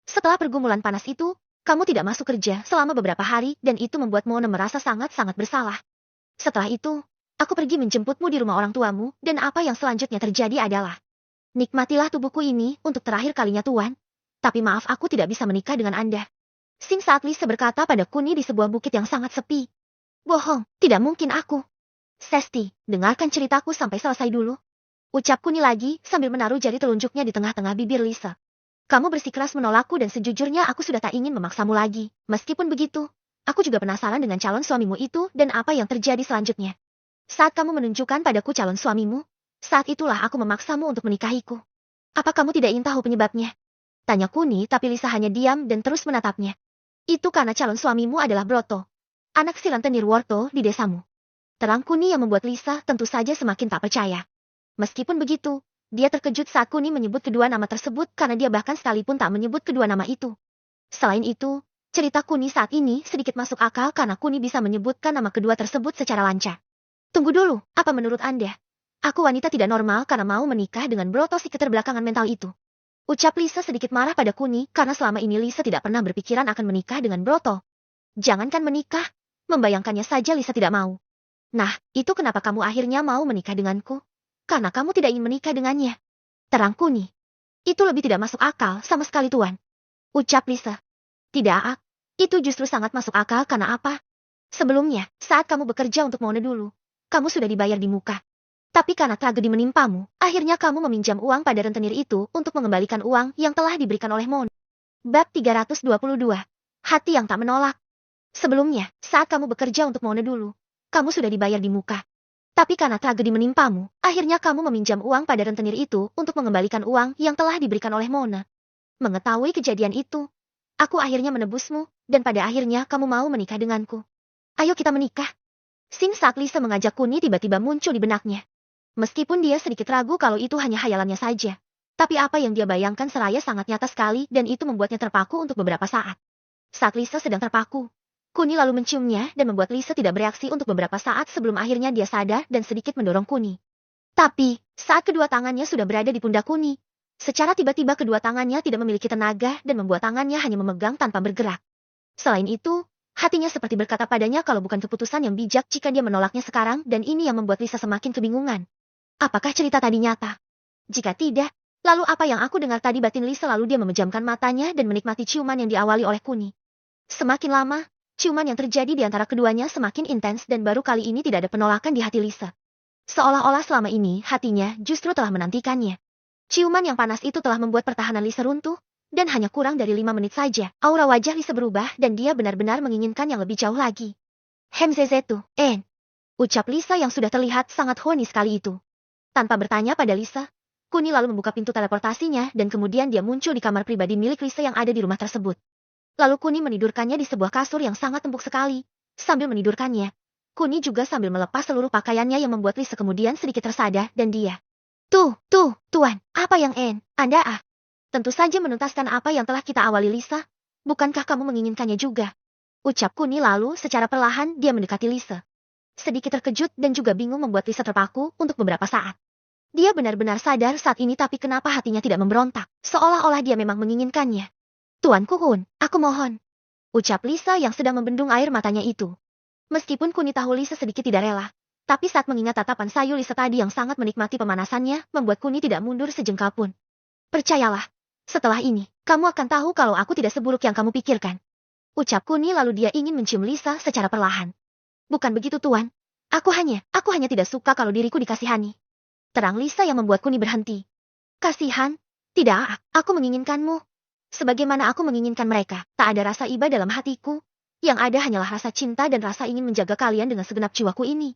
Setelah pergumulan panas itu, kamu tidak masuk kerja selama beberapa hari dan itu membuat Mona merasa sangat-sangat bersalah. Setelah itu, aku pergi menjemputmu di rumah orang tuamu dan apa yang selanjutnya terjadi adalah nikmatilah tubuhku ini untuk terakhir kalinya Tuan. Tapi maaf aku tidak bisa menikah dengan Anda. Sing saat Lisa berkata pada Kuni di sebuah bukit yang sangat sepi. Bohong, tidak mungkin aku. Sesti, dengarkan ceritaku sampai selesai dulu. Ucap Kuni lagi sambil menaruh jari telunjuknya di tengah-tengah bibir Lisa. Kamu bersikeras menolakku dan sejujurnya aku sudah tak ingin memaksamu lagi. Meskipun begitu, aku juga penasaran dengan calon suamimu itu dan apa yang terjadi selanjutnya. Saat kamu menunjukkan padaku calon suamimu, saat itulah aku memaksamu untuk menikahiku. Apa kamu tidak ingin tahu penyebabnya? Tanya Kuni tapi Lisa hanya diam dan terus menatapnya. Itu karena calon suamimu adalah Broto, anak si rentenir Worto di desamu. Terang Kuni yang membuat Lisa tentu saja semakin tak percaya. Meskipun begitu, dia terkejut saat Kuni menyebut kedua nama tersebut karena dia bahkan sekalipun tak menyebut kedua nama itu. Selain itu, cerita Kuni saat ini sedikit masuk akal karena Kuni bisa menyebutkan nama kedua tersebut secara lancar. Tunggu dulu, apa menurut Anda? Aku wanita tidak normal karena mau menikah dengan Broto si keterbelakangan mental itu. Ucap Lisa sedikit marah pada Kuni karena selama ini Lisa tidak pernah berpikiran akan menikah dengan Broto. Jangankan menikah, membayangkannya saja Lisa tidak mau. Nah, itu kenapa kamu akhirnya mau menikah denganku? Karena kamu tidak ingin menikah dengannya. Terang Kuni. Itu lebih tidak masuk akal sama sekali Tuan. Ucap Lisa. Tidak, itu justru sangat masuk akal karena apa? Sebelumnya, saat kamu bekerja untuk Mona dulu, kamu sudah dibayar di muka. Tapi karena tragedi menimpamu, akhirnya kamu meminjam uang pada rentenir itu untuk mengembalikan uang yang telah diberikan oleh Mona. Bab 322. Hati yang tak menolak. Sebelumnya, saat kamu bekerja untuk Mona dulu, kamu sudah dibayar di muka. Tapi karena tragedi menimpamu, akhirnya kamu meminjam uang pada rentenir itu untuk mengembalikan uang yang telah diberikan oleh Mona. Mengetahui kejadian itu, aku akhirnya menebusmu, dan pada akhirnya kamu mau menikah denganku. Ayo kita menikah. Sing saat Lisa mengajak Kuni tiba-tiba muncul di benaknya. Meskipun dia sedikit ragu kalau itu hanya hayalannya saja. Tapi apa yang dia bayangkan seraya sangat nyata sekali dan itu membuatnya terpaku untuk beberapa saat. Saat Lisa sedang terpaku, Kuni lalu menciumnya dan membuat Lisa tidak bereaksi untuk beberapa saat sebelum akhirnya dia sadar dan sedikit mendorong Kuni. Tapi, saat kedua tangannya sudah berada di pundak Kuni, secara tiba-tiba kedua tangannya tidak memiliki tenaga dan membuat tangannya hanya memegang tanpa bergerak. Selain itu, hatinya seperti berkata padanya kalau bukan keputusan yang bijak jika dia menolaknya sekarang dan ini yang membuat Lisa semakin kebingungan. Apakah cerita tadi nyata? Jika tidak, lalu apa yang aku dengar tadi batin Lisa lalu dia memejamkan matanya dan menikmati ciuman yang diawali oleh Kuni. Semakin lama, ciuman yang terjadi di antara keduanya semakin intens dan baru kali ini tidak ada penolakan di hati Lisa. Seolah-olah selama ini hatinya justru telah menantikannya. Ciuman yang panas itu telah membuat pertahanan Lisa runtuh, dan hanya kurang dari 5 menit saja, aura wajah Lisa berubah dan dia benar-benar menginginkan yang lebih jauh lagi. Hemzezetu, ucap Lisa yang sudah terlihat sangat horny sekali itu. Tanpa bertanya pada Lisa, Kuni lalu membuka pintu teleportasinya dan kemudian dia muncul di kamar pribadi milik Lisa yang ada di rumah tersebut. Lalu Kuni menidurkannya di sebuah kasur yang sangat empuk sekali. Sambil menidurkannya, Kuni juga sambil melepas seluruh pakaiannya yang membuat Lisa kemudian sedikit tersadar dan dia. Tuan, apa yang Anda Tentu saja menuntaskan apa yang telah kita awali Lisa. Bukankah kamu menginginkannya juga? Ucap Kuni lalu secara perlahan dia mendekati Lisa. Sedikit terkejut dan juga bingung membuat Lisa terpaku untuk beberapa saat. Dia benar-benar sadar saat ini tapi kenapa hatinya tidak memberontak, seolah-olah dia memang menginginkannya. Tuan Kuhun, aku mohon. Ucap Lisa yang sedang membendung air matanya itu. Meskipun Kuni tahu Lisa sedikit tidak rela, tapi saat mengingat tatapan sayu Lisa tadi yang sangat menikmati pemanasannya, membuat Kuni tidak mundur sejengkal pun. Percayalah, setelah ini, kamu akan tahu kalau aku tidak seburuk yang kamu pikirkan. Ucap Kuni lalu dia ingin mencium Lisa secara perlahan. Bukan begitu Tuan. Aku hanya tidak suka kalau diriku dikasihani. Terang Lisa yang membuat Kuni berhenti. Kasihan? Tidak, aku menginginkanmu. Sebagaimana aku menginginkan mereka, tak ada rasa iba dalam hatiku. Yang ada hanyalah rasa cinta dan rasa ingin menjaga kalian dengan segenap jiwaku ini.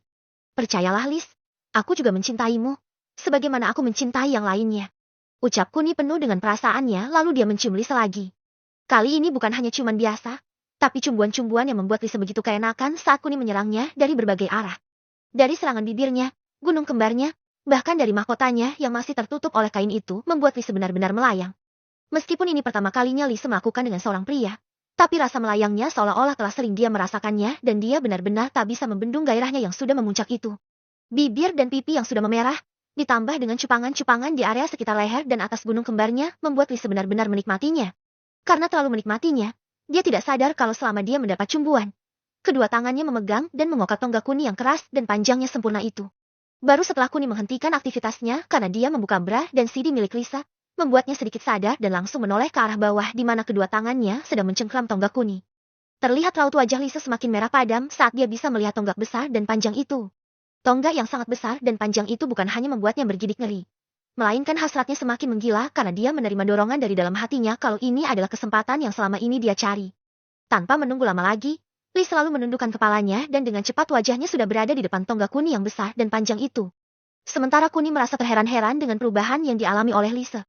Percayalah Lis, aku juga mencintaimu. Sebagaimana aku mencintai yang lainnya. Ucap Kuni penuh dengan perasaannya lalu dia mencium Lisa lagi. Kali ini bukan hanya ciuman biasa, tapi cumbuan-cumbuan yang membuat Lisa begitu keenakan saat Kuni menyerangnya dari berbagai arah. Dari serangan bibirnya, gunung kembarnya, bahkan dari mahkotanya yang masih tertutup oleh kain itu membuat Lisa benar-benar melayang. Meskipun ini pertama kalinya Lisa melakukan dengan seorang pria, tapi rasa melayangnya seolah-olah telah sering dia merasakannya dan dia benar-benar tak bisa membendung gairahnya yang sudah memuncak itu. Bibir dan pipi yang sudah memerah, ditambah dengan cupangan-cupangan di area sekitar leher dan atas gunung kembarnya membuat Lisa benar-benar menikmatinya. Karena terlalu menikmatinya, dia tidak sadar kalau selama dia mendapat cumbuan. Kedua tangannya memegang dan mengokat tonggak Kuni yang keras dan panjangnya sempurna itu. Baru setelah Kuni menghentikan aktivitasnya karena dia membuka bra dan CD milik Lisa, membuatnya sedikit sadar dan langsung menoleh ke arah bawah di mana kedua tangannya sedang mencengkram tonggak Kuni. Terlihat raut wajah Lisa semakin merah padam saat dia bisa melihat tonggak besar dan panjang itu. Tonggak yang sangat besar dan panjang itu bukan hanya membuatnya bergidik ngeri, melainkan hasratnya semakin menggila karena dia menerima dorongan dari dalam hatinya kalau ini adalah kesempatan yang selama ini dia cari. Tanpa menunggu lama lagi, Lisa selalu menundukkan kepalanya dan dengan cepat wajahnya sudah berada di depan tonggak Kuni yang besar dan panjang itu. Sementara Kuni merasa terheran-heran dengan perubahan yang dialami oleh Lisa.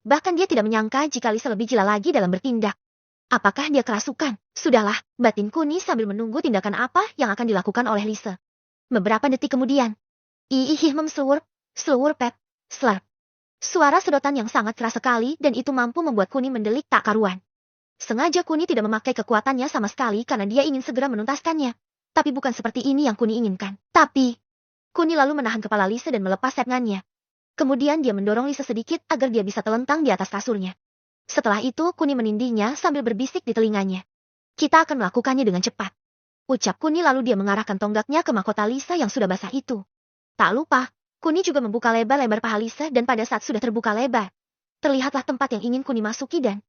Bahkan dia tidak menyangka jika Lisa lebih gila lagi dalam bertindak. Apakah dia kerasukan? Sudahlah, batin Kuni sambil menunggu tindakan apa yang akan dilakukan oleh Lisa. Beberapa detik kemudian. Ihihim slurp, pep, slurp. Suara sedotan yang sangat keras sekali dan itu mampu membuat Kuni mendelik tak karuan. Sengaja Kuni tidak memakai kekuatannya sama sekali karena dia ingin segera menuntaskannya. Tapi bukan seperti ini yang Kuni inginkan. Tapi, Kuni lalu menahan kepala Lisa dan melepas sepngannya. Kemudian dia mendorong Lisa sedikit agar dia bisa telentang di atas kasurnya. Setelah itu Kuni menindihnya sambil berbisik di telinganya. Kita akan melakukannya dengan cepat. Ucap Kuni lalu dia mengarahkan tonggaknya ke mahkota Lisa yang sudah basah itu. Tak lupa, Kuni juga membuka lebar-lebar paha Lisa dan pada saat sudah terbuka lebar, terlihatlah tempat yang ingin Kuni masuki dan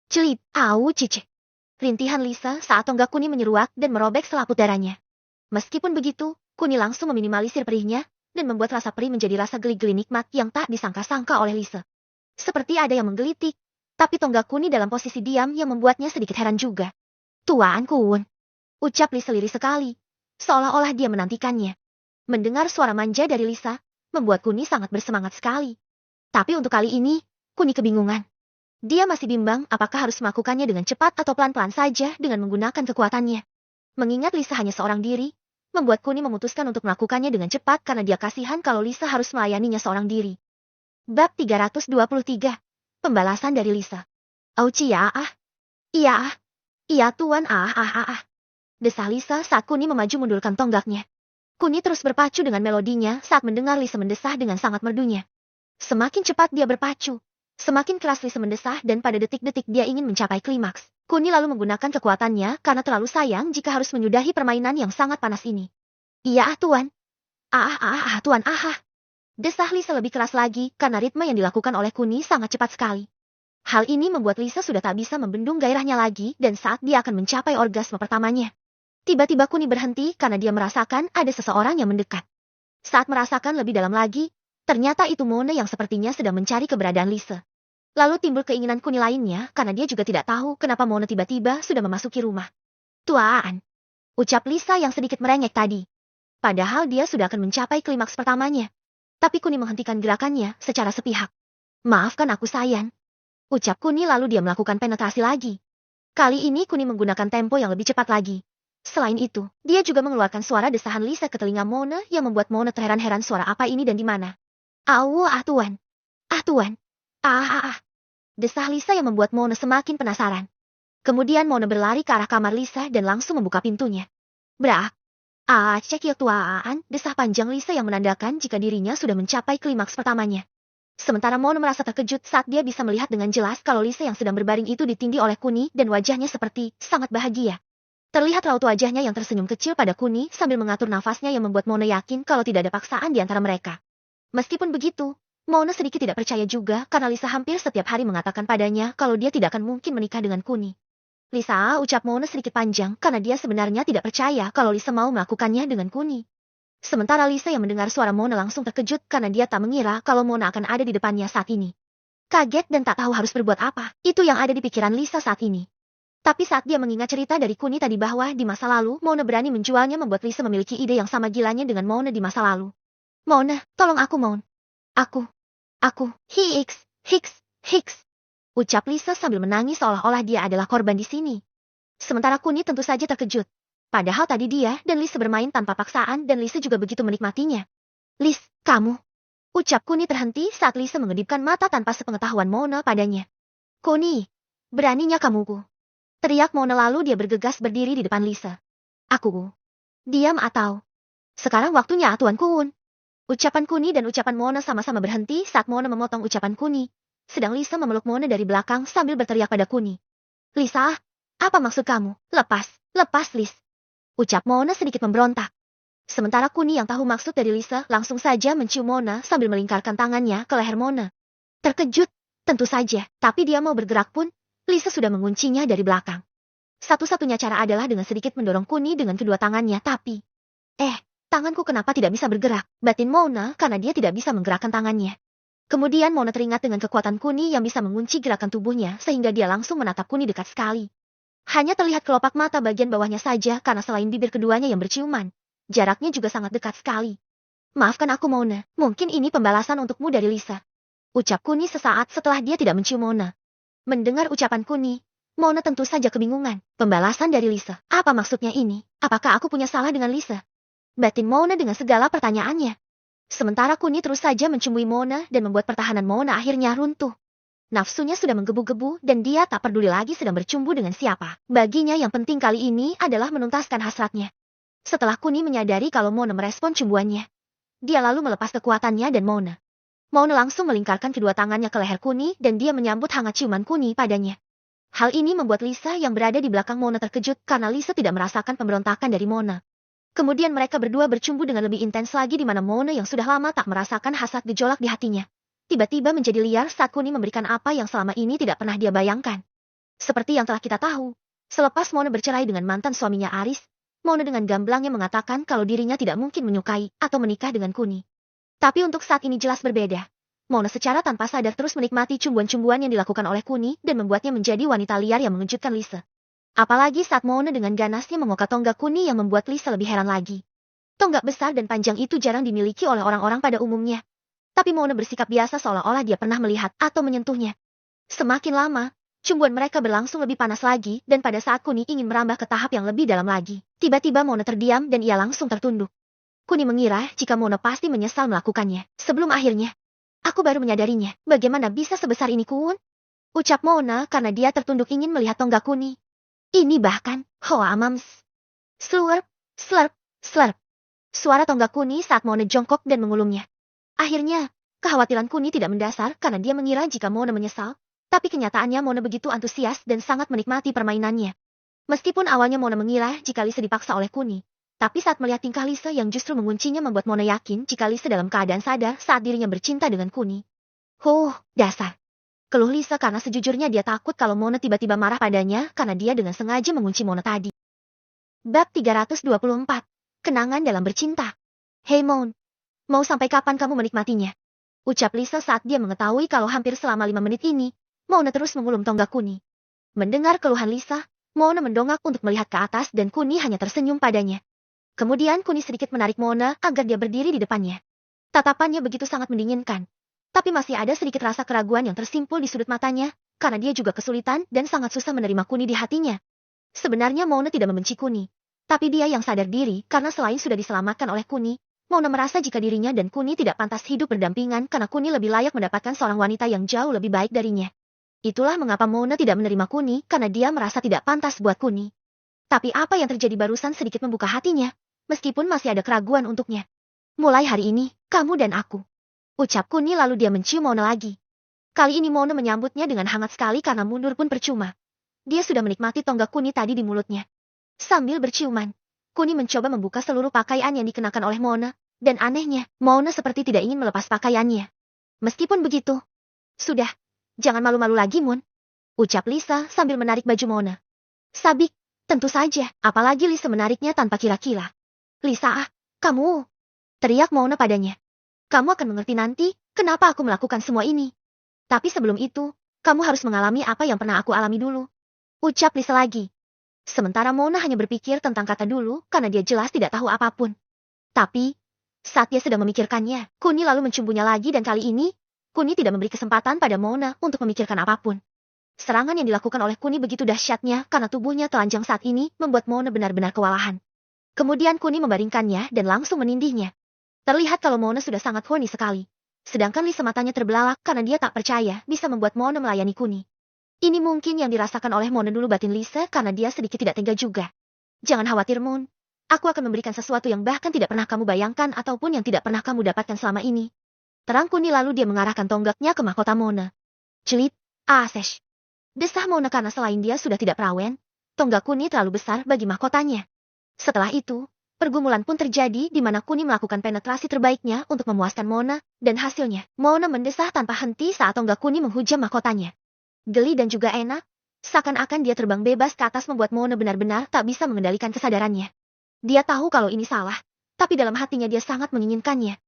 celip, au cice. Rintihan Lisa saat tonggak Kuni menyeruak dan merobek selaput darahnya. Meskipun begitu, Kuni langsung meminimalisir perihnya dan membuat rasa perih menjadi rasa geli-geli nikmat yang tak disangka-sangka oleh Lisa. Seperti ada yang menggelitik, tapi tonggak Kuni dalam posisi diam yang membuatnya sedikit heran juga. Tuan Kun, ucap Lisa lirih sekali, seolah-olah dia menantikannya. Mendengar suara manja dari Lisa, membuat Kuni sangat bersemangat sekali. Tapi untuk kali ini, Kuni kebingungan. Dia masih bimbang apakah harus melakukannya dengan cepat atau pelan-pelan saja dengan menggunakan kekuatannya. Mengingat Lisa hanya seorang diri, membuat Kuni memutuskan untuk melakukannya dengan cepat karena dia kasihan kalau Lisa harus melayaninya seorang diri. Bab 323. Pembalasan dari Lisa. Auci ya ah. Iya ah. Iya tuan ah ah ah ah. Desah Lisa saat Kuni memaju mundurkan tonggaknya. Kuni terus berpacu dengan melodinya saat mendengar Lisa mendesah dengan sangat merdunya. Semakin cepat dia berpacu, semakin keras Lisa mendesah dan pada detik-detik dia ingin mencapai klimaks. Kuni lalu menggunakan kekuatannya karena terlalu sayang jika harus menyudahi permainan yang sangat panas ini. Iya ah tuan. Tuan ah. Desah Lisa lebih keras lagi karena ritme yang dilakukan oleh Kuni sangat cepat sekali. Hal ini membuat Lisa sudah tak bisa membendung gairahnya lagi dan saat dia akan mencapai orgasme pertamanya. Tiba-tiba Kuni berhenti karena dia merasakan ada seseorang yang mendekat. Saat merasakan lebih dalam lagi, ternyata itu Mona yang sepertinya sedang mencari keberadaan Lisa. Lalu timbul keinginan Kuni lainnya karena dia juga tidak tahu kenapa Mona tiba-tiba sudah memasuki rumah. Tuan, ucap Lisa yang sedikit merengek tadi. Padahal dia sudah akan mencapai klimaks pertamanya. Tapi Kuni menghentikan gerakannya secara sepihak. Maafkan aku sayang. Ucap Kuni lalu dia melakukan penetrasi lagi. Kali ini Kuni menggunakan tempo yang lebih cepat lagi. Selain itu, dia juga mengeluarkan suara desahan Lisa ke telinga Mona yang membuat Mona terheran-heran suara apa ini dan di mana. Tuan. Tuan. Desah Lisa yang membuat Mona semakin penasaran. Kemudian Mona berlari ke arah kamar Lisa dan langsung membuka pintunya. Brak. Cekil tuan, desah panjang Lisa yang menandakan jika dirinya sudah mencapai klimaks pertamanya. Sementara Mona merasa terkejut saat dia bisa melihat dengan jelas kalau Lisa yang sedang berbaring itu ditindih oleh Kuni dan wajahnya seperti sangat bahagia. Terlihat raut wajahnya yang tersenyum kecil pada Kuni sambil mengatur nafasnya yang membuat Mona yakin kalau tidak ada paksaan di antara mereka. Meskipun begitu, Mona sedikit tidak percaya juga karena Lisa hampir setiap hari mengatakan padanya kalau dia tidak akan mungkin menikah dengan Kuni. Lisa, ucap Mona sedikit panjang karena dia sebenarnya tidak percaya kalau Lisa mau melakukannya dengan Kuni. Sementara Lisa yang mendengar suara Mona langsung terkejut karena dia tak mengira kalau Mona akan ada di depannya saat ini. Kaget dan tak tahu harus berbuat apa, itu yang ada di pikiran Lisa saat ini. Tapi saat dia mengingat cerita dari Kuni tadi bahwa di masa lalu Mona berani menjualnya membuat Lisa memiliki ide yang sama gilanya dengan Mona di masa lalu. Mona, tolong aku Mon. Aku, Hicks. Ucap Lisa sambil menangis seolah-olah dia adalah korban di sini. Sementara Kuni tentu saja terkejut. Padahal tadi dia dan Lisa bermain tanpa paksaan dan Lisa juga begitu menikmatinya. Lis, kamu. Ucap Kuni terhenti saat Lisa mengedipkan mata tanpa sepengetahuan Mona padanya. Kuni, beraninya kamu. Teriak Mona lalu dia bergegas berdiri di depan Lisa. Aku. Diam atau. Sekarang waktunya Tuan Kun. Ucapan Kuni dan ucapan Mona sama-sama berhenti saat Mona memotong ucapan Kuni. Sedang Lisa memeluk Mona dari belakang sambil berteriak pada Kuni. Lisa, apa maksud kamu? Lepas Lis. Ucap Mona sedikit memberontak. Sementara Kuni yang tahu maksud dari Lisa langsung saja mencium Mona sambil melingkarkan tangannya ke leher Mona. Terkejut, tentu saja, tapi dia mau bergerak pun, Lisa sudah menguncinya dari belakang. Satu-satunya cara adalah dengan sedikit mendorong Kuni dengan kedua tangannya tapi... tanganku kenapa tidak bisa bergerak? Batin Mona karena dia tidak bisa menggerakkan tangannya. Kemudian Mona teringat dengan kekuatan Kuni yang bisa mengunci gerakan tubuhnya sehingga dia langsung menatap Kuni dekat sekali. Hanya terlihat kelopak mata bagian bawahnya saja karena selain bibir keduanya yang berciuman, jaraknya juga sangat dekat sekali. Maafkan aku Mona, mungkin ini pembalasan untukmu dari Lisa. Ucap Kuni sesaat setelah dia tidak mencium Mona. Mendengar ucapan Kuni, Mona tentu saja kebingungan. Pembalasan dari Lisa, apa maksudnya ini? Apakah aku punya salah dengan Lisa? Batin Mona dengan segala pertanyaannya. Sementara Kuni terus saja mencumui Mona dan membuat pertahanan Mona akhirnya runtuh. Nafsunya sudah menggebu-gebu dan dia tak peduli lagi sedang bercumbu dengan siapa. Baginya yang penting kali ini adalah menuntaskan hasratnya. Setelah Kuni menyadari kalau Mona merespon cumbuannya, dia lalu melepas kekuatannya dan Mona. Mona langsung melingkarkan kedua tangannya ke leher Kuni dan dia menyambut hangat ciuman Kuni padanya. Hal ini membuat Lisa yang berada di belakang Mona terkejut karena Lisa tidak merasakan pemberontakan dari Mona. Kemudian mereka berdua bercumbu dengan lebih intens lagi di mana Mona yang sudah lama tak merasakan hasrat gejolak di hatinya. Tiba-tiba menjadi liar saat Kuni memberikan apa yang selama ini tidak pernah dia bayangkan. Seperti yang telah kita tahu, selepas Mona bercerai dengan mantan suaminya Aris, Mona dengan gamblangnya mengatakan kalau dirinya tidak mungkin menyukai atau menikah dengan Kuni. Tapi untuk saat ini jelas berbeda. Mona secara tanpa sadar terus menikmati cumbuan-cumbuan yang dilakukan oleh Kuni dan membuatnya menjadi wanita liar yang mengejutkan Lisa. Apalagi saat Mona dengan ganasnya mengokat tonggak Kuni yang membuat Lisa lebih heran lagi. Tonggak besar dan panjang itu jarang dimiliki oleh orang-orang pada umumnya. Tapi Mona bersikap biasa seolah-olah dia pernah melihat atau menyentuhnya. Semakin lama, cumbuan mereka berlangsung lebih panas lagi dan pada saat Kuni ingin merambah ke tahap yang lebih dalam lagi, tiba-tiba Mona terdiam dan ia langsung tertunduk. Kuni mengira jika Mona pasti menyesal melakukannya. Sebelum akhirnya, aku baru menyadarinya. Bagaimana bisa sebesar ini Kun? Ucap Mona karena dia tertunduk ingin melihat tonggak Kuni. Ini bahkan, hoa mams. Slurp, slurp, slurp. Suara tonggak Kuni saat Mona jongkok dan mengulumnya. Akhirnya, kekhawatiran Kuni tidak mendasar karena dia mengira jika Mona menyesal. Tapi kenyataannya Mona begitu antusias dan sangat menikmati permainannya. Meskipun awalnya Mona mengira jika Lisa dipaksa oleh Kuni. Tapi saat melihat tingkah Lisa yang justru menguncinya membuat Mona yakin jika Lisa dalam keadaan sadar saat dirinya bercinta dengan Kuni. Dasar. Keluh Lisa karena sejujurnya dia takut kalau Mona tiba-tiba marah padanya karena dia dengan sengaja mengunci Mona tadi. Bab 324. Kenangan dalam bercinta. Hey Mon, mau sampai kapan kamu menikmatinya? Ucap Lisa saat dia mengetahui kalau hampir selama 5 menit ini, Mona terus mengulum tonggak Kuni. Mendengar keluhan Lisa, Mona mendongak untuk melihat ke atas dan Kuni hanya tersenyum padanya. Kemudian Kuni sedikit menarik Mona agar dia berdiri di depannya. Tatapannya begitu sangat mendinginkan. Tapi masih ada sedikit rasa keraguan yang tersimpul di sudut matanya, karena dia juga kesulitan dan sangat susah menerima Kuni di hatinya. Sebenarnya Mona tidak membenci Kuni. Tapi dia yang sadar diri karena selain sudah diselamatkan oleh Kuni, Mona merasa jika dirinya dan Kuni tidak pantas hidup berdampingan karena Kuni lebih layak mendapatkan seorang wanita yang jauh lebih baik darinya. Itulah mengapa Mona tidak menerima Kuni karena dia merasa tidak pantas buat Kuni. Tapi apa yang terjadi barusan sedikit membuka hatinya, meskipun masih ada keraguan untuknya. Mulai hari ini, kamu dan aku. Ucap Kuni lalu dia mencium Mona lagi. Kali ini Mona menyambutnya dengan hangat sekali karena mundur pun percuma. Dia sudah menikmati tonggak Kuni tadi di mulutnya. Sambil berciuman, Kuni mencoba membuka seluruh pakaian yang dikenakan oleh Mona, dan anehnya, Mona seperti tidak ingin melepas pakaiannya. Meskipun begitu, sudah, jangan malu-malu lagi Mon. Ucap Lisa sambil menarik baju Mona. Sabik, tentu saja, apalagi Lisa menariknya tanpa kira-kira. Lisa, kamu, teriak Mona padanya. Kamu akan mengerti nanti, kenapa aku melakukan semua ini. Tapi sebelum itu, kamu harus mengalami apa yang pernah aku alami dulu. Ucap Lisa lagi. Sementara Mona hanya berpikir tentang kata dulu, karena dia jelas tidak tahu apapun. Tapi, saat dia sedang memikirkannya, Kuni lalu mencumbunya lagi dan kali ini, Kuni tidak memberi kesempatan pada Mona untuk memikirkan apapun. Serangan yang dilakukan oleh Kuni begitu dahsyatnya karena tubuhnya telanjang saat ini membuat Mona benar-benar kewalahan. Kemudian Kuni membaringkannya dan langsung menindihnya. Terlihat kalau Mona sudah sangat horny sekali. Sedangkan Lisa matanya terbelalak karena dia tak percaya bisa membuat Mona melayani Kuni. Ini mungkin yang dirasakan oleh Mona dulu batin Lisa karena dia sedikit tidak tega juga. Jangan khawatir Moon. Aku akan memberikan sesuatu yang bahkan tidak pernah kamu bayangkan ataupun yang tidak pernah kamu dapatkan selama ini. Terang Kuni lalu dia mengarahkan tonggaknya ke mahkota Mona. Celit, asesh. Desah Mona karena selain dia sudah tidak perawan, tonggak Kuni terlalu besar bagi mahkotanya. Setelah itu, pergumulan pun terjadi di mana Kuni melakukan penetrasi terbaiknya untuk memuaskan Mona, dan hasilnya, Mona mendesah tanpa henti saat tonggak Kuni menghujam mahkotanya. Geli dan juga enak, seakan-akan dia terbang bebas ke atas membuat Mona benar-benar tak bisa mengendalikan kesadarannya. Dia tahu kalau ini salah, tapi dalam hatinya dia sangat menginginkannya.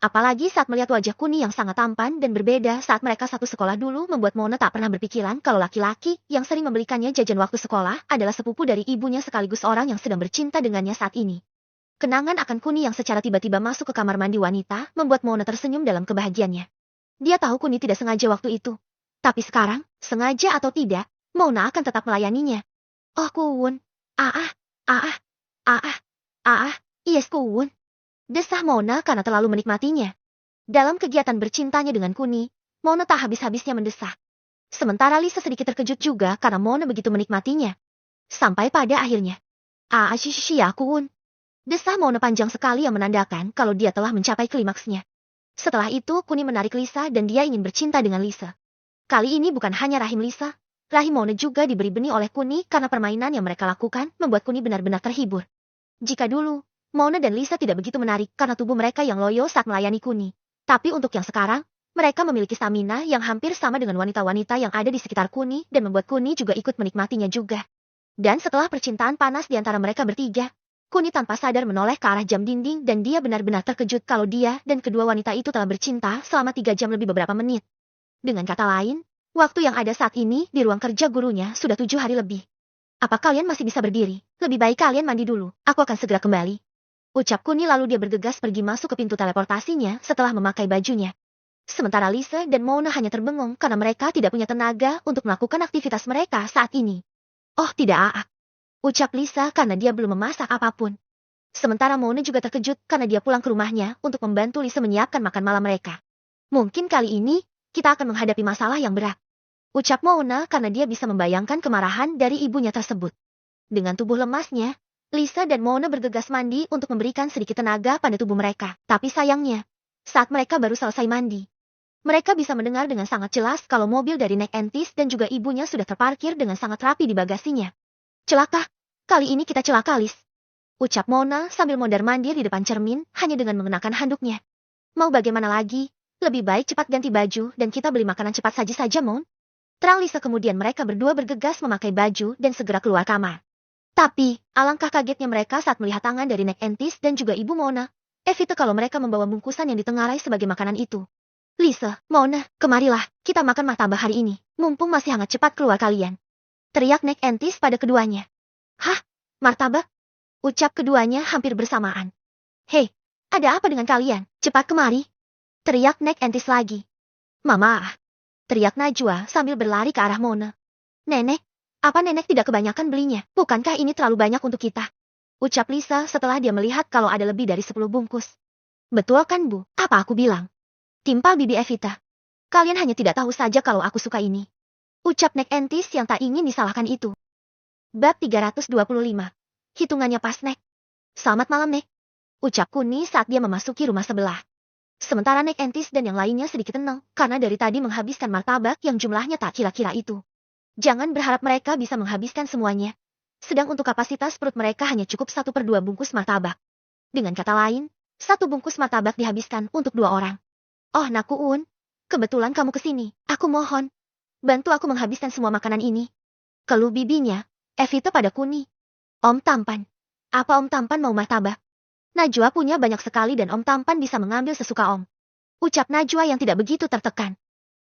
Apalagi saat melihat wajah Kuni yang sangat tampan dan berbeda saat mereka satu sekolah dulu membuat Mona tak pernah berpikiran kalau laki-laki yang sering membelikannya jajan waktu sekolah adalah sepupu dari ibunya sekaligus orang yang sedang bercinta dengannya saat ini. Kenangan akan Kuni yang secara tiba-tiba masuk ke kamar mandi wanita membuat Mona tersenyum dalam kebahagiaannya. Dia tahu Kuni tidak sengaja waktu itu. Tapi sekarang, sengaja atau tidak, Mona akan tetap melayaninya. Oh Kuwun, yes Kuwun. Desah Mona karena terlalu menikmatinya. Dalam kegiatan bercintanya dengan Kuni, Mona tak habis-habisnya mendesah. Sementara Lisa sedikit terkejut juga karena Mona begitu menikmatinya. Sampai pada akhirnya. Ya Kuwun. Desah Mona panjang sekali yang menandakan kalau dia telah mencapai klimaksnya. Setelah itu Kuni menarik Lisa dan dia ingin bercinta dengan Lisa. Kali ini bukan hanya rahim Lisa, rahim Mona juga diberi benih oleh Kuni karena permainan yang mereka lakukan membuat Kuni benar-benar terhibur. Jika dulu, Mona dan Lisa tidak begitu menarik karena tubuh mereka yang loyo saat melayani Kuni. Tapi untuk yang sekarang, mereka memiliki stamina yang hampir sama dengan wanita-wanita yang ada di sekitar Kuni dan membuat Kuni juga ikut menikmatinya juga. Dan setelah percintaan panas di antara mereka bertiga, Kuni tanpa sadar menoleh ke arah jam dinding dan dia benar-benar terkejut kalau dia dan kedua wanita itu telah bercinta selama 3 jam lebih beberapa menit. Dengan kata lain, waktu yang ada saat ini di ruang kerja gurunya sudah 7 hari lebih. Apa kalian masih bisa berdiri? Lebih baik kalian mandi dulu, aku akan segera kembali. Ucap Kuni lalu dia bergegas pergi masuk ke pintu teleportasinya setelah memakai bajunya. Sementara Lisa dan Mona hanya terbengong karena mereka tidak punya tenaga untuk melakukan aktivitas mereka saat ini. Oh tidak ucap Lisa karena dia belum memasak apapun. Sementara Mona juga terkejut karena dia pulang ke rumahnya untuk membantu Lisa menyiapkan makan malam mereka. Mungkin kali ini, kita akan menghadapi masalah yang berat. Ucap Mona karena dia bisa membayangkan kemarahan dari ibunya tersebut. Dengan tubuh lemasnya, Lisa dan Mona bergegas mandi untuk memberikan sedikit tenaga pada tubuh mereka. Tapi sayangnya, saat mereka baru selesai mandi, mereka bisa mendengar dengan sangat jelas kalau mobil dari Nek Entis dan juga ibunya sudah terparkir dengan sangat rapi di bagasinya. Celaka, kali ini kita celaka Lis. Ucap Mona sambil mondar-mandir di depan cermin hanya dengan mengenakan handuknya. Mau bagaimana lagi, lebih baik cepat ganti baju dan kita beli makanan cepat saja Mon. Terang Lisa kemudian mereka berdua bergegas memakai baju dan segera keluar kamar. Tapi, alangkah kagetnya mereka saat melihat tangan dari Nek Entis dan juga Ibu Mona. Evita kalau mereka membawa bungkusan yang ditengarai sebagai makanan itu. Lisa, Mona, kemarilah, kita makan martabak hari ini. Mumpung masih hangat cepat keluar kalian. Teriak Nek Entis pada keduanya. Hah? Martabak? Ucap keduanya hampir bersamaan. Hei, ada apa dengan kalian? Cepat kemari. Teriak Nek Entis lagi. Mama, teriak Najwa sambil berlari ke arah Mona. Nenek, apa nenek tidak kebanyakan belinya? Bukankah ini terlalu banyak untuk kita? Ucap Lisa setelah dia melihat kalau ada lebih dari 10 bungkus. Betul kan Bu? Apa aku bilang? Timpal Bibi Evita. Kalian hanya tidak tahu saja kalau aku suka ini. Ucap Nek Entis yang tak ingin disalahkan itu. Bab 325. Hitungannya pas Nek. Selamat malam Nek. Ucap Kuni saat dia memasuki rumah sebelah. Sementara Nek Entis dan yang lainnya sedikit tenang karena dari tadi menghabiskan martabak yang jumlahnya tak kira-kira itu. Jangan berharap mereka bisa menghabiskan semuanya. Sedang untuk kapasitas perut mereka hanya cukup 1/2 bungkus martabak. Dengan kata lain, 1 bungkus martabak dihabiskan untuk 2 orang. Oh Nakuun, kebetulan kamu kesini. Aku mohon, bantu aku menghabiskan semua makanan ini. Keluh bibinya, Evita pada Kuni. Om Tampan. Apa Om Tampan mau martabak? Najwa punya banyak sekali dan Om Tampan bisa mengambil sesuka Om. Ucap Najwa yang tidak begitu tertekan.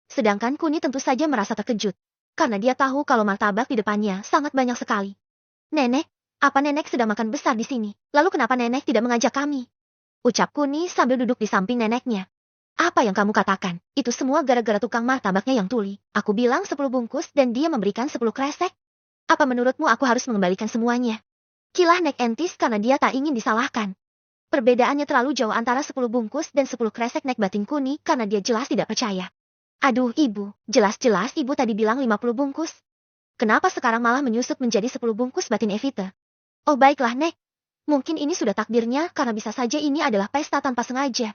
Sedangkan Kuni tentu saja merasa terkejut. Karena dia tahu kalau martabak di depannya sangat banyak sekali. Nenek, apa nenek sedang makan besar di sini? Lalu kenapa nenek tidak mengajak kami? Ucap Kuni sambil duduk di samping neneknya. Apa yang kamu katakan? Itu semua gara-gara tukang martabaknya yang tuli. Aku bilang 10 bungkus dan dia memberikan 10 kresek. Apa menurutmu aku harus mengembalikan semuanya? Kilah Nek Entis karena dia tak ingin disalahkan. Perbedaannya terlalu jauh antara 10 bungkus dan 10 kresek Nek Batin Kuni karena dia jelas tidak percaya. Aduh ibu, jelas-jelas ibu tadi bilang 50 bungkus. Kenapa sekarang malah menyusut menjadi 10 bungkus batin Evita? Oh baiklah Nek. Mungkin ini sudah takdirnya karena bisa saja ini adalah pesta tanpa sengaja.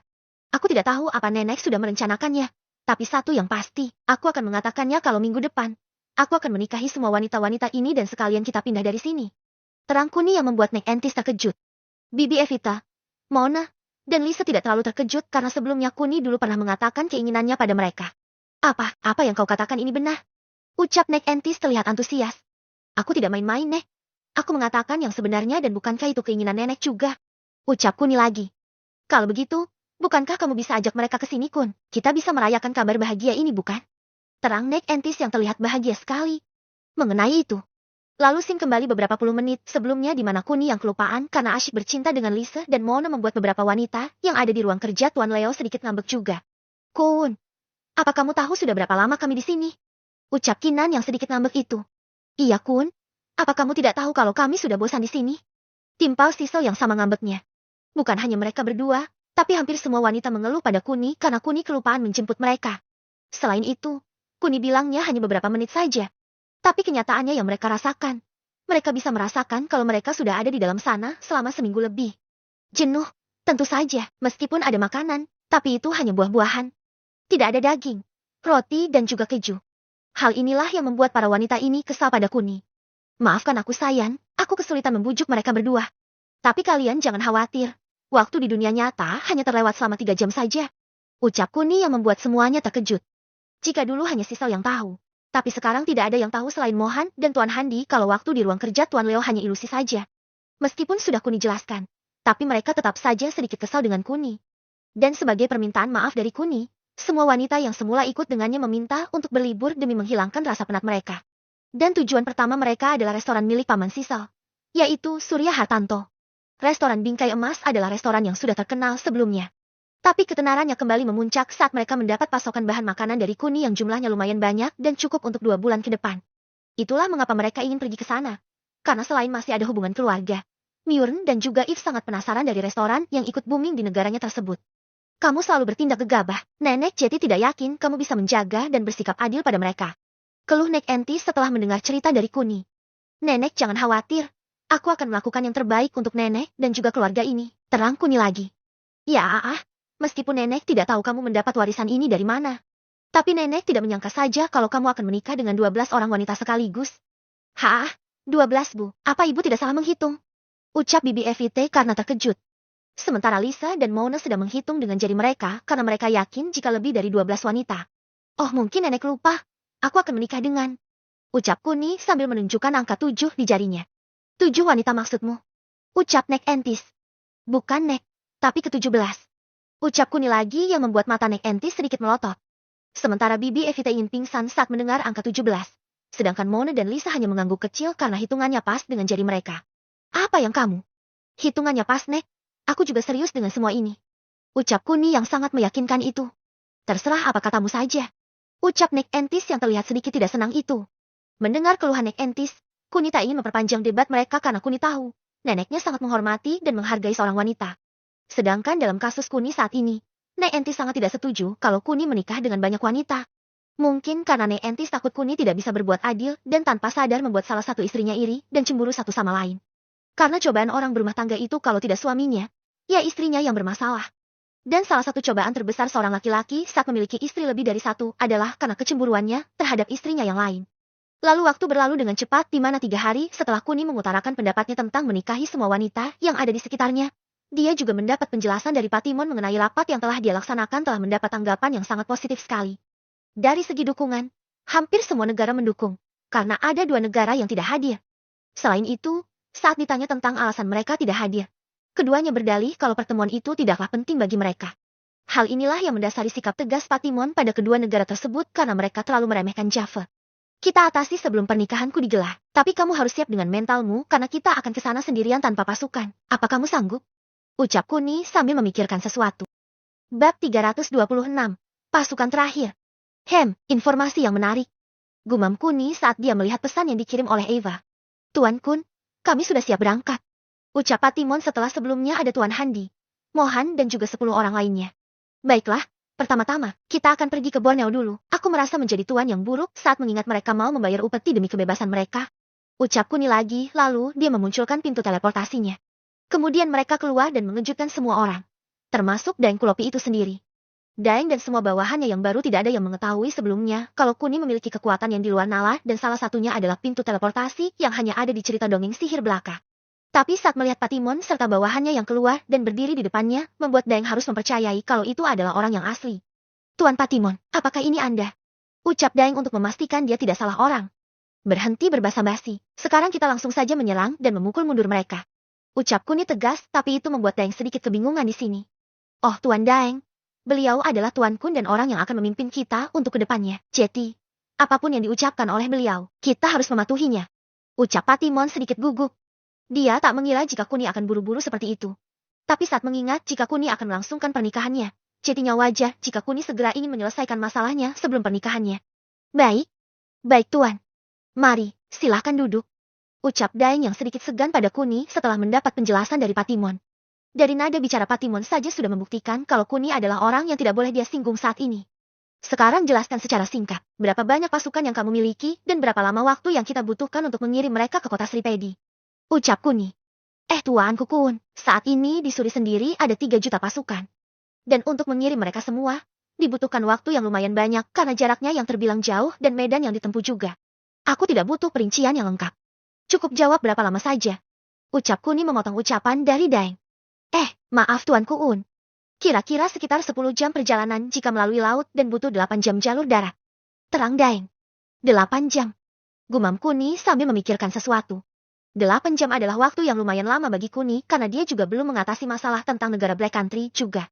Aku tidak tahu apa nenek sudah merencanakannya. Tapi satu yang pasti, aku akan mengatakannya kalau minggu depan. Aku akan menikahi semua wanita-wanita ini dan sekalian kita pindah dari sini. Terang Kuni yang membuat Nek Entis terkejut. Bibi Evita, Mona, dan Lisa tidak terlalu terkejut karena sebelumnya Kuni dulu pernah mengatakan keinginannya pada mereka. Apa yang kau katakan ini benar? Ucap Nek Entis terlihat antusias. Aku tidak main-main, Nek. Aku mengatakan yang sebenarnya dan bukankah itu keinginan nenek juga? Ucap Kuni lagi. Kalau begitu, bukankah kamu bisa ajak mereka ke sini, Kun? Kita bisa merayakan kabar bahagia ini, bukan? Terang Nek Entis yang terlihat bahagia sekali. Mengenai itu. Lalu Sing kembali beberapa puluh menit sebelumnya di mana Kuni yang kelupaan karena asyik bercinta dengan Lisa dan Mona membuat beberapa wanita yang ada di ruang kerja Tuan Leo sedikit ngambek juga. Kun, apa kamu tahu sudah berapa lama kami di sini? Ucap Kinan yang sedikit ngambek itu. Iya Kun, apa kamu tidak tahu kalau kami sudah bosan di sini? Timpal Sisel yang sama ngambeknya. Bukan hanya mereka berdua, tapi hampir semua wanita mengeluh pada Kuni karena Kuni kelupaan menjemput mereka. Selain itu, Kuni bilangnya hanya beberapa menit saja. Tapi kenyataannya yang mereka rasakan. Mereka bisa merasakan kalau mereka sudah ada di dalam sana selama seminggu lebih. Jenuh, tentu saja, meskipun ada makanan, tapi itu hanya buah-buahan. Tidak ada daging, roti dan juga keju. Hal inilah yang membuat para wanita ini kesal pada Kuni. Maafkan aku sayang, aku kesulitan membujuk mereka berdua. Tapi kalian jangan khawatir. Waktu di dunia nyata hanya terlewat selama 3 jam saja. Ucap Kuni yang membuat semuanya terkejut. Jika dulu hanya Sisal yang tahu. Tapi sekarang tidak ada yang tahu selain Mohan dan Tuan Handi kalau waktu di ruang kerja Tuan Leo hanya ilusi saja. Meskipun sudah Kuni jelaskan. Tapi mereka tetap saja sedikit kesal dengan Kuni. Dan sebagai permintaan maaf dari Kuni, semua wanita yang semula ikut dengannya meminta untuk berlibur demi menghilangkan rasa penat mereka. Dan tujuan pertama mereka adalah restoran milik Paman Sisal, yaitu Surya Hartanto. Restoran Bingkai Emas adalah restoran yang sudah terkenal sebelumnya. Tapi ketenarannya kembali memuncak saat mereka mendapat pasokan bahan makanan dari Kuni yang jumlahnya lumayan banyak dan cukup untuk 2 bulan ke depan. Itulah mengapa mereka ingin pergi ke sana. Karena selain masih ada hubungan keluarga, Murn dan juga If sangat penasaran dari restoran yang ikut booming di negaranya tersebut. Kamu selalu bertindak gegabah. Nenek Jeti tidak yakin kamu bisa menjaga dan bersikap adil pada mereka. Keluh Nek Entis setelah mendengar cerita dari Kuni. Nenek jangan khawatir. Aku akan melakukan yang terbaik untuk nenek dan juga keluarga ini. Terang Kuni lagi. Ya, meskipun nenek tidak tahu kamu mendapat warisan ini dari mana. Tapi nenek tidak menyangka saja kalau kamu akan menikah dengan 12 orang wanita sekaligus. 12 bu, apa ibu tidak salah menghitung? Ucap Bibi Evite karena terkejut. Sementara Lisa dan Mona sedang menghitung dengan jari mereka karena mereka yakin jika lebih dari 12 wanita. Oh mungkin nenek lupa, aku akan menikah dengan... Ucap Kuni sambil menunjukkan angka 7 di jarinya. 7 wanita maksudmu? Ucap Nek Entis. Bukan Nek, tapi ke-17. Ucap Kuni lagi yang membuat mata Nek Entis sedikit melotot. Sementara Bibi Evita ingin pingsan saat mendengar angka 17. Sedangkan Mona dan Lisa hanya mengangguk kecil karena hitungannya pas dengan jari mereka. Apa yang kamu? Hitungannya pas Nek, aku juga serius dengan semua ini. Ucap Kuni yang sangat meyakinkan itu. Terserah apa katamu saja. Ucap Nek Entis yang terlihat sedikit tidak senang itu. Mendengar keluhan Nek Entis, Kuni tak ingin memperpanjang debat mereka karena Kuni tahu, neneknya sangat menghormati dan menghargai seorang wanita. Sedangkan dalam kasus Kuni saat ini, Nek Entis sangat tidak setuju kalau Kuni menikah dengan banyak wanita. Mungkin karena Nek Entis takut Kuni tidak bisa berbuat adil dan tanpa sadar membuat salah satu istrinya iri dan cemburu satu sama lain. Karena cobaan orang berumah tangga itu kalau tidak suaminya, ya istrinya yang bermasalah. Dan salah satu cobaan terbesar seorang laki-laki saat memiliki istri lebih dari satu adalah karena kecemburuannya terhadap istrinya yang lain. Lalu waktu berlalu dengan cepat di mana 3 hari setelah Kuni mengutarakan pendapatnya tentang menikahi semua wanita yang ada di sekitarnya. Dia juga mendapat penjelasan dari Patimon mengenai rapat yang telah dia laksanakan telah mendapat tanggapan yang sangat positif sekali. Dari segi dukungan, hampir semua negara mendukung, karena ada 2 negara yang tidak hadir. Selain itu, saat ditanya tentang alasan mereka tidak hadir, keduanya berdalih kalau pertemuan itu tidaklah penting bagi mereka. Hal inilah yang mendasari sikap tegas Patimon pada kedua negara tersebut karena mereka terlalu meremehkan Java. Kita atasi sebelum pernikahanku digelar, tapi kamu harus siap dengan mentalmu karena kita akan ke sana sendirian tanpa pasukan. Apa kamu sanggup? Ucap Kuni sambil memikirkan sesuatu. Bab 326. Pasukan terakhir. Informasi yang menarik. Gumam Kuni saat dia melihat pesan yang dikirim oleh Eva. Tuan Kun, kami sudah siap berangkat. Ucap Patimon setelah sebelumnya ada Tuan Handi, Mohan dan juga 10 orang lainnya. Baiklah, pertama-tama, kita akan pergi ke Borneo dulu. Aku merasa menjadi tuan yang buruk saat mengingat mereka mau membayar upeti demi kebebasan mereka. Ucap Kuni lagi, lalu dia memunculkan pintu teleportasinya. Kemudian mereka keluar dan mengejutkan semua orang. Termasuk Daeng Kulopi itu sendiri. Daeng dan semua bawahannya yang baru tidak ada yang mengetahui sebelumnya kalau Kuni memiliki kekuatan yang di luar nalar dan salah satunya adalah pintu teleportasi yang hanya ada di cerita dongeng sihir belaka. Tapi saat melihat Patimon serta bawahannya yang keluar dan berdiri di depannya, membuat Daeng harus mempercayai kalau itu adalah orang yang asli. Tuan Patimon, apakah ini Anda? Ucap Daeng untuk memastikan dia tidak salah orang. Berhenti berbasa-basi, sekarang kita langsung saja menyerang dan memukul mundur mereka. Ucap Kuni tegas, tapi itu membuat Daeng sedikit kebingungan di sini. Oh Tuan Daeng, beliau adalah Tuan Kun dan orang yang akan memimpin kita untuk kedepannya. Jadi, apapun yang diucapkan oleh beliau, kita harus mematuhinya. Ucap Patimon sedikit gugup. Dia tak mengira jika Kuni akan buru-buru seperti itu. Tapi saat mengingat jika Kuni akan melangsungkan pernikahannya, jadinya wajar jika Kuni segera ingin menyelesaikan masalahnya sebelum pernikahannya. Baik. Baik Tuan. Mari, silahkan duduk. Ucap Daeng yang sedikit segan pada Kuni setelah mendapat penjelasan dari Patimon. Dari nada bicara Patimon saja sudah membuktikan kalau Kuni adalah orang yang tidak boleh dia singgung saat ini. Sekarang jelaskan secara singkat, berapa banyak pasukan yang kamu miliki dan berapa lama waktu yang kita butuhkan untuk mengirim mereka ke kota Sripedi. Ucap Kuni. Tuan Kukun, saat ini di Suri sendiri ada 3 juta pasukan. Dan untuk mengirim mereka semua, dibutuhkan waktu yang lumayan banyak karena jaraknya yang terbilang jauh dan medan yang ditempuh juga. Aku tidak butuh perincian yang lengkap. Cukup jawab berapa lama saja. Ucap Kuni memotong ucapan dari Daeng. Maaf Tuan Kuun. Kira-kira sekitar 10 jam perjalanan jika melalui laut dan butuh 8 jam jalur darat. Terang Daeng. 8 jam. Gumam Kuni sambil memikirkan sesuatu. 8 jam adalah waktu yang lumayan lama bagi Kuni karena dia juga belum mengatasi masalah tentang negara Black Country juga.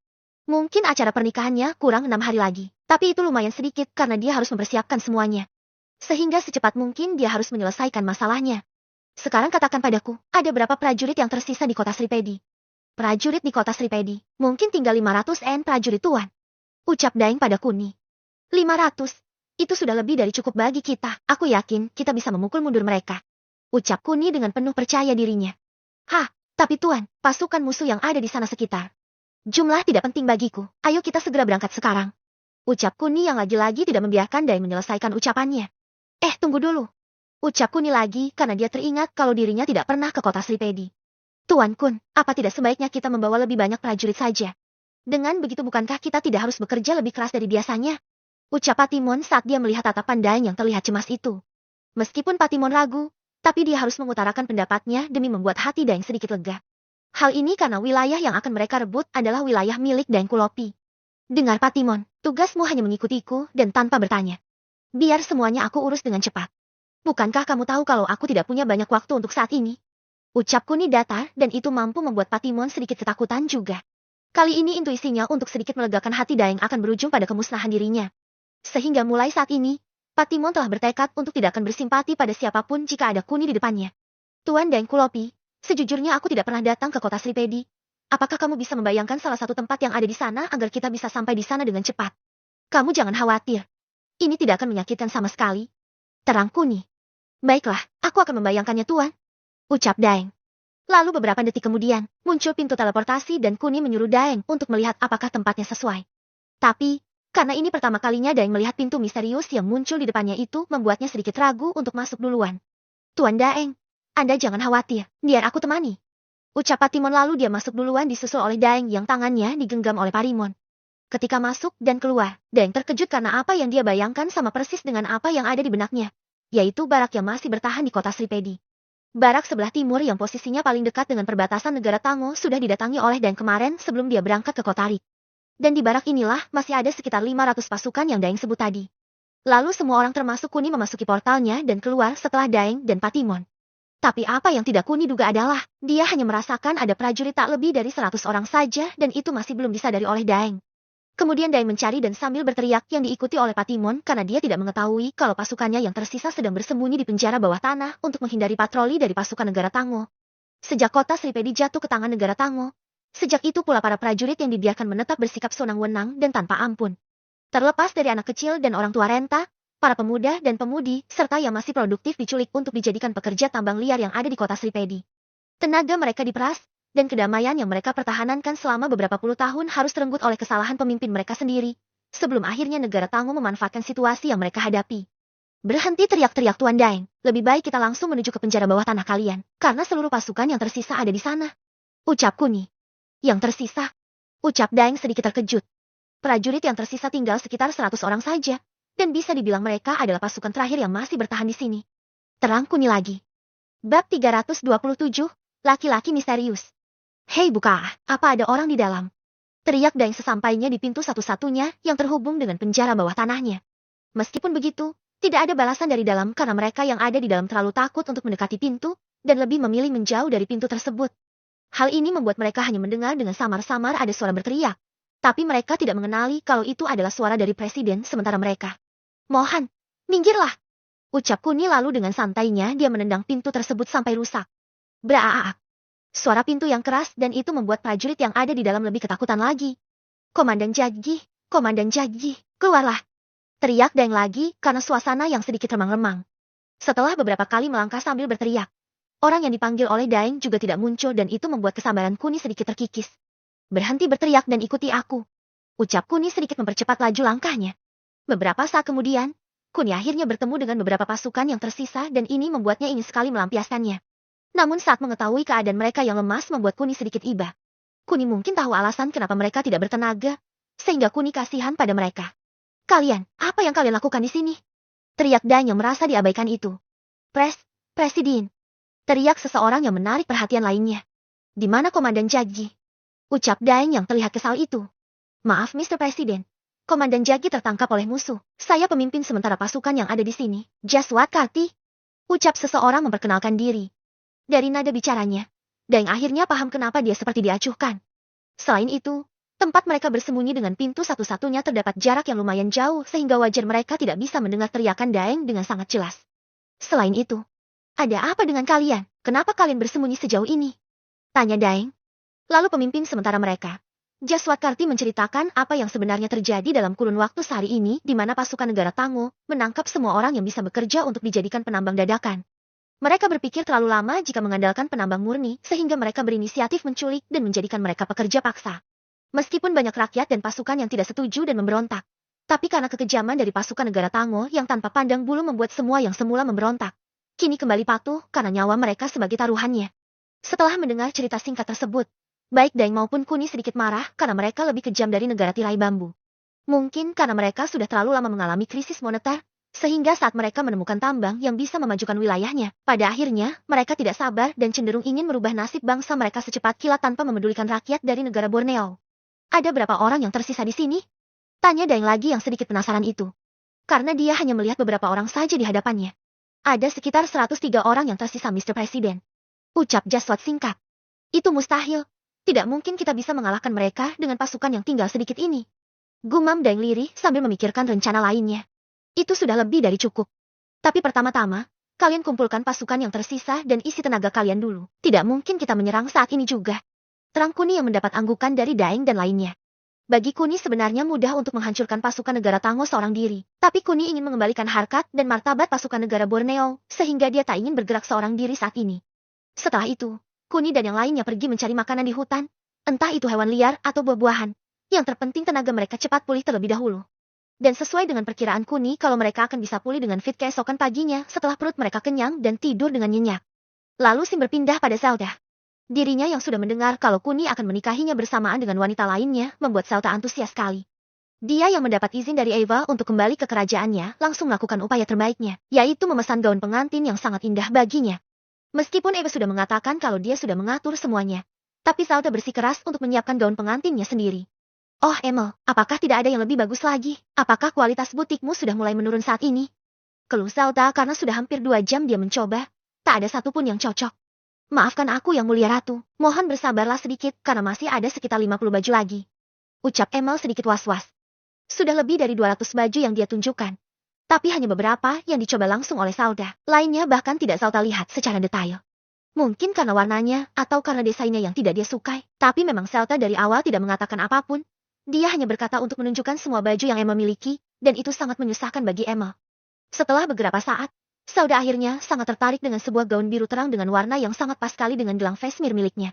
Mungkin acara pernikahannya kurang 6 hari lagi, tapi itu lumayan sedikit karena dia harus mempersiapkan semuanya. Sehingga secepat mungkin dia harus menyelesaikan masalahnya. Sekarang katakan padaku, ada berapa prajurit yang tersisa di kota Sripedi? Prajurit di kota Sripedi, mungkin tinggal 500 prajurit Tuan. Ucap Daeng pada Kuni. 500? Itu sudah lebih dari cukup bagi kita, aku yakin kita bisa memukul mundur mereka. Ucap Kuni dengan penuh percaya dirinya. Tapi Tuan, pasukan musuh yang ada di sana sekitar. Jumlah tidak penting bagiku, ayo kita segera berangkat sekarang. Ucap Kuni yang lagi-lagi tidak membiarkan Daeng menyelesaikan ucapannya. Tunggu dulu. Ucap Kuni lagi karena dia teringat kalau dirinya tidak pernah ke kota Sripedi. Tuan Kun, apa tidak sebaiknya kita membawa lebih banyak prajurit saja? Dengan begitu bukankah kita tidak harus bekerja lebih keras dari biasanya? Ucap Patimon saat dia melihat tatapan Daeng yang terlihat cemas itu. Meskipun Patimon ragu, tapi dia harus mengutarakan pendapatnya demi membuat hati Daeng sedikit lega. Hal ini karena wilayah yang akan mereka rebut adalah wilayah milik Daeng Kulopi. Dengar Patimon, tugasmu hanya mengikutiku dan tanpa bertanya. Biar semuanya aku urus dengan cepat. Bukankah kamu tahu kalau aku tidak punya banyak waktu untuk saat ini? Ucap Kuni datar dan itu mampu membuat Patimon sedikit ketakutan juga. Kali ini intuisinya untuk sedikit melegakan hati Daeng akan berujung pada kemusnahan dirinya. Sehingga mulai saat ini, Patimon telah bertekad untuk tidak akan bersimpati pada siapapun jika ada Kuni di depannya. Tuan Daeng Kulopi, sejujurnya aku tidak pernah datang ke kota Sripedi. Apakah kamu bisa membayangkan salah satu tempat yang ada di sana agar kita bisa sampai di sana dengan cepat? Kamu jangan khawatir. Ini tidak akan menyakitkan sama sekali. Terang Kuni. Baiklah, aku akan membayangkannya Tuan. Ucap Daeng. Lalu beberapa detik kemudian, muncul pintu teleportasi dan Kuni menyuruh Daeng untuk melihat apakah tempatnya sesuai. Tapi, karena ini pertama kalinya Daeng melihat pintu misterius yang muncul di depannya itu membuatnya sedikit ragu untuk masuk duluan. Tuan Daeng, Anda jangan khawatir, biar aku temani. Ucap Patimon lalu dia masuk duluan disusul oleh Daeng yang tangannya digenggam oleh Parimon. Ketika masuk dan keluar, Daeng terkejut karena apa yang dia bayangkan sama persis dengan apa yang ada di benaknya, yaitu barak yang masih bertahan di kota Sripedi. Barak sebelah timur yang posisinya paling dekat dengan perbatasan negara Tango sudah didatangi oleh Daeng kemarin sebelum dia berangkat ke kota Rik. Dan di barak inilah masih ada sekitar 500 pasukan yang Daeng sebut tadi. Lalu semua orang termasuk Kuni memasuki portalnya dan keluar setelah Daeng dan Patimon. Tapi apa yang tidak Kuni duga adalah, dia hanya merasakan ada prajurit tak lebih dari 100 orang saja dan itu masih belum disadari oleh Daeng. Kemudian Daeng mencari dan sambil berteriak yang diikuti oleh Patimon karena dia tidak mengetahui kalau pasukannya yang tersisa sedang bersembunyi di penjara bawah tanah untuk menghindari patroli dari pasukan negara Tango. Sejak kota Sripedi jatuh ke tangan negara Tango, sejak itu pula para prajurit yang dibiarkan menetap bersikap sewenang-wenang dan tanpa ampun. Terlepas dari anak kecil dan orang tua renta, para pemuda dan pemudi, serta yang masih produktif diculik untuk dijadikan pekerja tambang liar yang ada di kota Sripedi. Tenaga mereka diperas, dan kedamaian yang mereka pertahankan selama beberapa puluh tahun harus terenggut oleh kesalahan pemimpin mereka sendiri, sebelum akhirnya negara Tango memanfaatkan situasi yang mereka hadapi. Berhenti teriak-teriak Tuan Daeng, lebih baik kita langsung menuju ke penjara bawah tanah kalian, karena seluruh pasukan yang tersisa ada di sana. Ucap Kuni. Yang tersisa? Ucap Daeng sedikit terkejut. Prajurit yang tersisa tinggal sekitar 100 orang saja, dan bisa dibilang mereka adalah pasukan terakhir yang masih bertahan di sini. Terang Kuni lagi. Bab 327, Laki-laki Misterius. Hei buka, apa ada orang di dalam? Teriak Daeng sesampainya di pintu satu-satunya yang terhubung dengan penjara bawah tanahnya. Meskipun begitu, tidak ada balasan dari dalam karena mereka yang ada di dalam terlalu takut untuk mendekati pintu, dan lebih memilih menjauh dari pintu tersebut. Hal ini membuat mereka hanya mendengar dengan samar-samar ada suara berteriak. Tapi mereka tidak mengenali kalau itu adalah suara dari presiden sementara mereka. Mohon, minggirlah. Ucap Kuni lalu dengan santainya dia menendang pintu tersebut sampai rusak. Braak. Suara pintu yang keras dan itu membuat prajurit yang ada di dalam lebih ketakutan lagi. Komandan Jagi, keluarlah. Teriak Daeng lagi karena suasana yang sedikit remang-remang. Setelah beberapa kali melangkah sambil berteriak, orang yang dipanggil oleh Daeng juga tidak muncul dan itu membuat kesabaran Kuni sedikit terkikis. Berhenti berteriak dan ikuti aku. Ucap Kuni sedikit mempercepat laju langkahnya. Beberapa saat kemudian, Kuni akhirnya bertemu dengan beberapa pasukan yang tersisa dan ini membuatnya ingin sekali melampiaskannya. Namun saat mengetahui keadaan mereka yang lemas membuat Kuni sedikit iba. Kuni mungkin tahu alasan kenapa mereka tidak bertenaga, sehingga Kuni kasihan pada mereka. Kalian, apa yang kalian lakukan di sini? Teriak Dan yang merasa diabaikan itu. Presiden. Teriak seseorang yang menarik perhatian lainnya. Di mana Komandan Jagi? Ucap Daeng yang terlihat kesal itu. Maaf Mr. Presiden. Komandan Jagi tertangkap oleh musuh. Saya pemimpin sementara pasukan yang ada di sini. Jaswat Karti. Ucap seseorang memperkenalkan diri. Dari nada bicaranya, Daeng akhirnya paham kenapa dia seperti diacuhkan. Selain itu, tempat mereka bersembunyi dengan pintu satu-satunya terdapat jarak yang lumayan jauh sehingga wajar mereka tidak bisa mendengar teriakan Daeng dengan sangat jelas. Selain itu, ada apa dengan kalian? Kenapa kalian bersembunyi sejauh ini? Tanya Daeng. Lalu pemimpin sementara mereka, Jaswat Karti menceritakan apa yang sebenarnya terjadi dalam kurun waktu sehari ini di mana pasukan negara Tango menangkap semua orang yang bisa bekerja untuk dijadikan penambang dadakan. Mereka berpikir terlalu lama jika mengandalkan penambang murni sehingga mereka berinisiatif menculik dan menjadikan mereka pekerja paksa. Meskipun banyak rakyat dan pasukan yang tidak setuju dan memberontak, tapi karena kekejaman dari pasukan negara Tango yang tanpa pandang bulu membuat semua yang semula memberontak, kini kembali patuh karena nyawa mereka sebagai taruhannya. Setelah mendengar cerita singkat tersebut, baik Daeng maupun Kuni sedikit marah karena mereka lebih kejam dari negara tirai bambu. Mungkin karena mereka sudah terlalu lama mengalami krisis moneter, sehingga saat mereka menemukan tambang yang bisa memajukan wilayahnya, pada akhirnya mereka tidak sabar dan cenderung ingin merubah nasib bangsa mereka secepat kilat tanpa memedulikan rakyat dari negara Borneo. Ada berapa orang yang tersisa di sini? Tanya Daeng lagi yang sedikit penasaran itu. Karena dia hanya melihat beberapa orang saja di hadapannya. Ada sekitar 103 orang yang tersisa Mr. Presiden. Ucap Jaswat singkat. Itu mustahil. Tidak mungkin kita bisa mengalahkan mereka dengan pasukan yang tinggal sedikit ini. Gumam Daeng lirih sambil memikirkan rencana lainnya. Itu sudah lebih dari cukup. Tapi pertama-tama, kalian kumpulkan pasukan yang tersisa dan isi tenaga kalian dulu. Tidak mungkin kita menyerang saat ini juga. Terang Kuni yang mendapat anggukan dari Daeng dan lainnya. Bagi Kuni sebenarnya mudah untuk menghancurkan pasukan negara Tango seorang diri. Tapi Kuni ingin mengembalikan harkat dan martabat pasukan negara Borneo, sehingga dia tak ingin bergerak seorang diri saat ini. Setelah itu, Kuni dan yang lainnya pergi mencari makanan di hutan, entah itu hewan liar atau buah-buahan. Yang terpenting tenaga mereka cepat pulih terlebih dahulu. Dan sesuai dengan perkiraan Kuni kalau mereka akan bisa pulih dengan fit keesokan paginya setelah perut mereka kenyang dan tidur dengan nyenyak. Lalu Sim berpindah pada Zelda. Dirinya yang sudah mendengar kalau Kuni akan menikahinya bersamaan dengan wanita lainnya membuat Zelda antusias sekali. Dia yang mendapat izin dari Eva untuk kembali ke kerajaannya langsung melakukan upaya terbaiknya, yaitu memesan gaun pengantin yang sangat indah baginya. Meskipun Eva sudah mengatakan kalau dia sudah mengatur semuanya, tapi Zelda bersikeras untuk menyiapkan gaun pengantinnya sendiri. Oh Emil, apakah tidak ada yang lebih bagus lagi? Apakah kualitas butikmu sudah mulai menurun saat ini? Keluh Zelda karena sudah hampir 2 jam dia mencoba, tak ada satupun yang cocok. Maafkan aku yang mulia ratu, mohon bersabarlah sedikit karena masih ada sekitar 50 baju lagi. Ucap Emil sedikit was-was. Sudah lebih dari 200 baju yang dia tunjukkan. Tapi hanya beberapa yang dicoba langsung oleh Sauda. Lainnya bahkan tidak Sauda lihat secara detail. Mungkin karena warnanya atau karena desainnya yang tidak dia sukai. Tapi memang Sauda dari awal tidak mengatakan apapun. Dia hanya berkata untuk menunjukkan semua baju yang Emil miliki, dan itu sangat menyusahkan bagi Emil. Setelah beberapa saat, Sauda akhirnya sangat tertarik dengan sebuah gaun biru terang dengan warna yang sangat pas sekali dengan gelang Vesmir miliknya.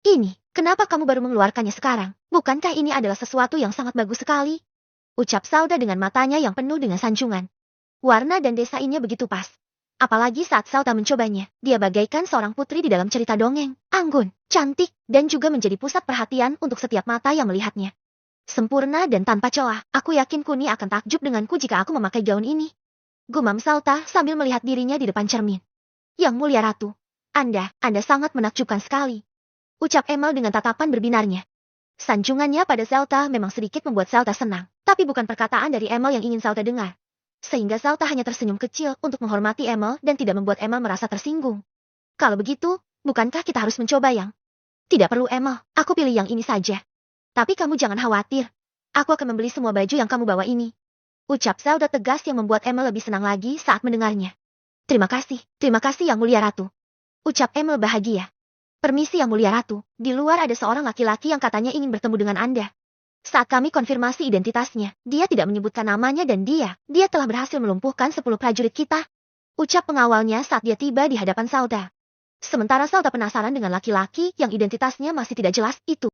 Ini, kenapa kamu baru mengeluarkannya sekarang? Bukankah ini adalah sesuatu yang sangat bagus sekali? Ucap Sauda dengan matanya yang penuh dengan sanjungan. Warna dan desainnya begitu pas. Apalagi saat Sauda mencobanya, dia bagaikan seorang putri di dalam cerita dongeng, anggun, cantik, dan juga menjadi pusat perhatian untuk setiap mata yang melihatnya. Sempurna dan tanpa celah, aku yakin Kuni akan takjub denganku jika aku memakai gaun ini. Gumam Sauda sambil melihat dirinya di depan cermin. Yang mulia ratu, Anda sangat menakjubkan sekali. Ucap Emil dengan tatapan berbinarnya. Sanjungannya pada Sauda memang sedikit membuat Sauda senang, tapi bukan perkataan dari Emil yang ingin Sauda dengar. Sehingga Sauda hanya tersenyum kecil untuk menghormati Emil dan tidak membuat Emil merasa tersinggung. Kalau begitu, bukankah kita harus mencoba yang? Tidak perlu Emil, aku pilih yang ini saja. Tapi kamu jangan khawatir, aku akan membeli semua baju yang kamu bawa ini. Ucap Sauda tegas yang membuat Emil lebih senang lagi saat mendengarnya. Terima kasih yang mulia ratu. Ucap Emil bahagia. Permisi yang mulia ratu, di luar ada seorang laki-laki yang katanya ingin bertemu dengan Anda. Saat kami konfirmasi identitasnya, dia tidak menyebutkan namanya dan dia telah berhasil melumpuhkan 10 prajurit kita. Ucap pengawalnya saat dia tiba di hadapan Sauda. Sementara Sauda penasaran dengan laki-laki yang identitasnya masih tidak jelas itu.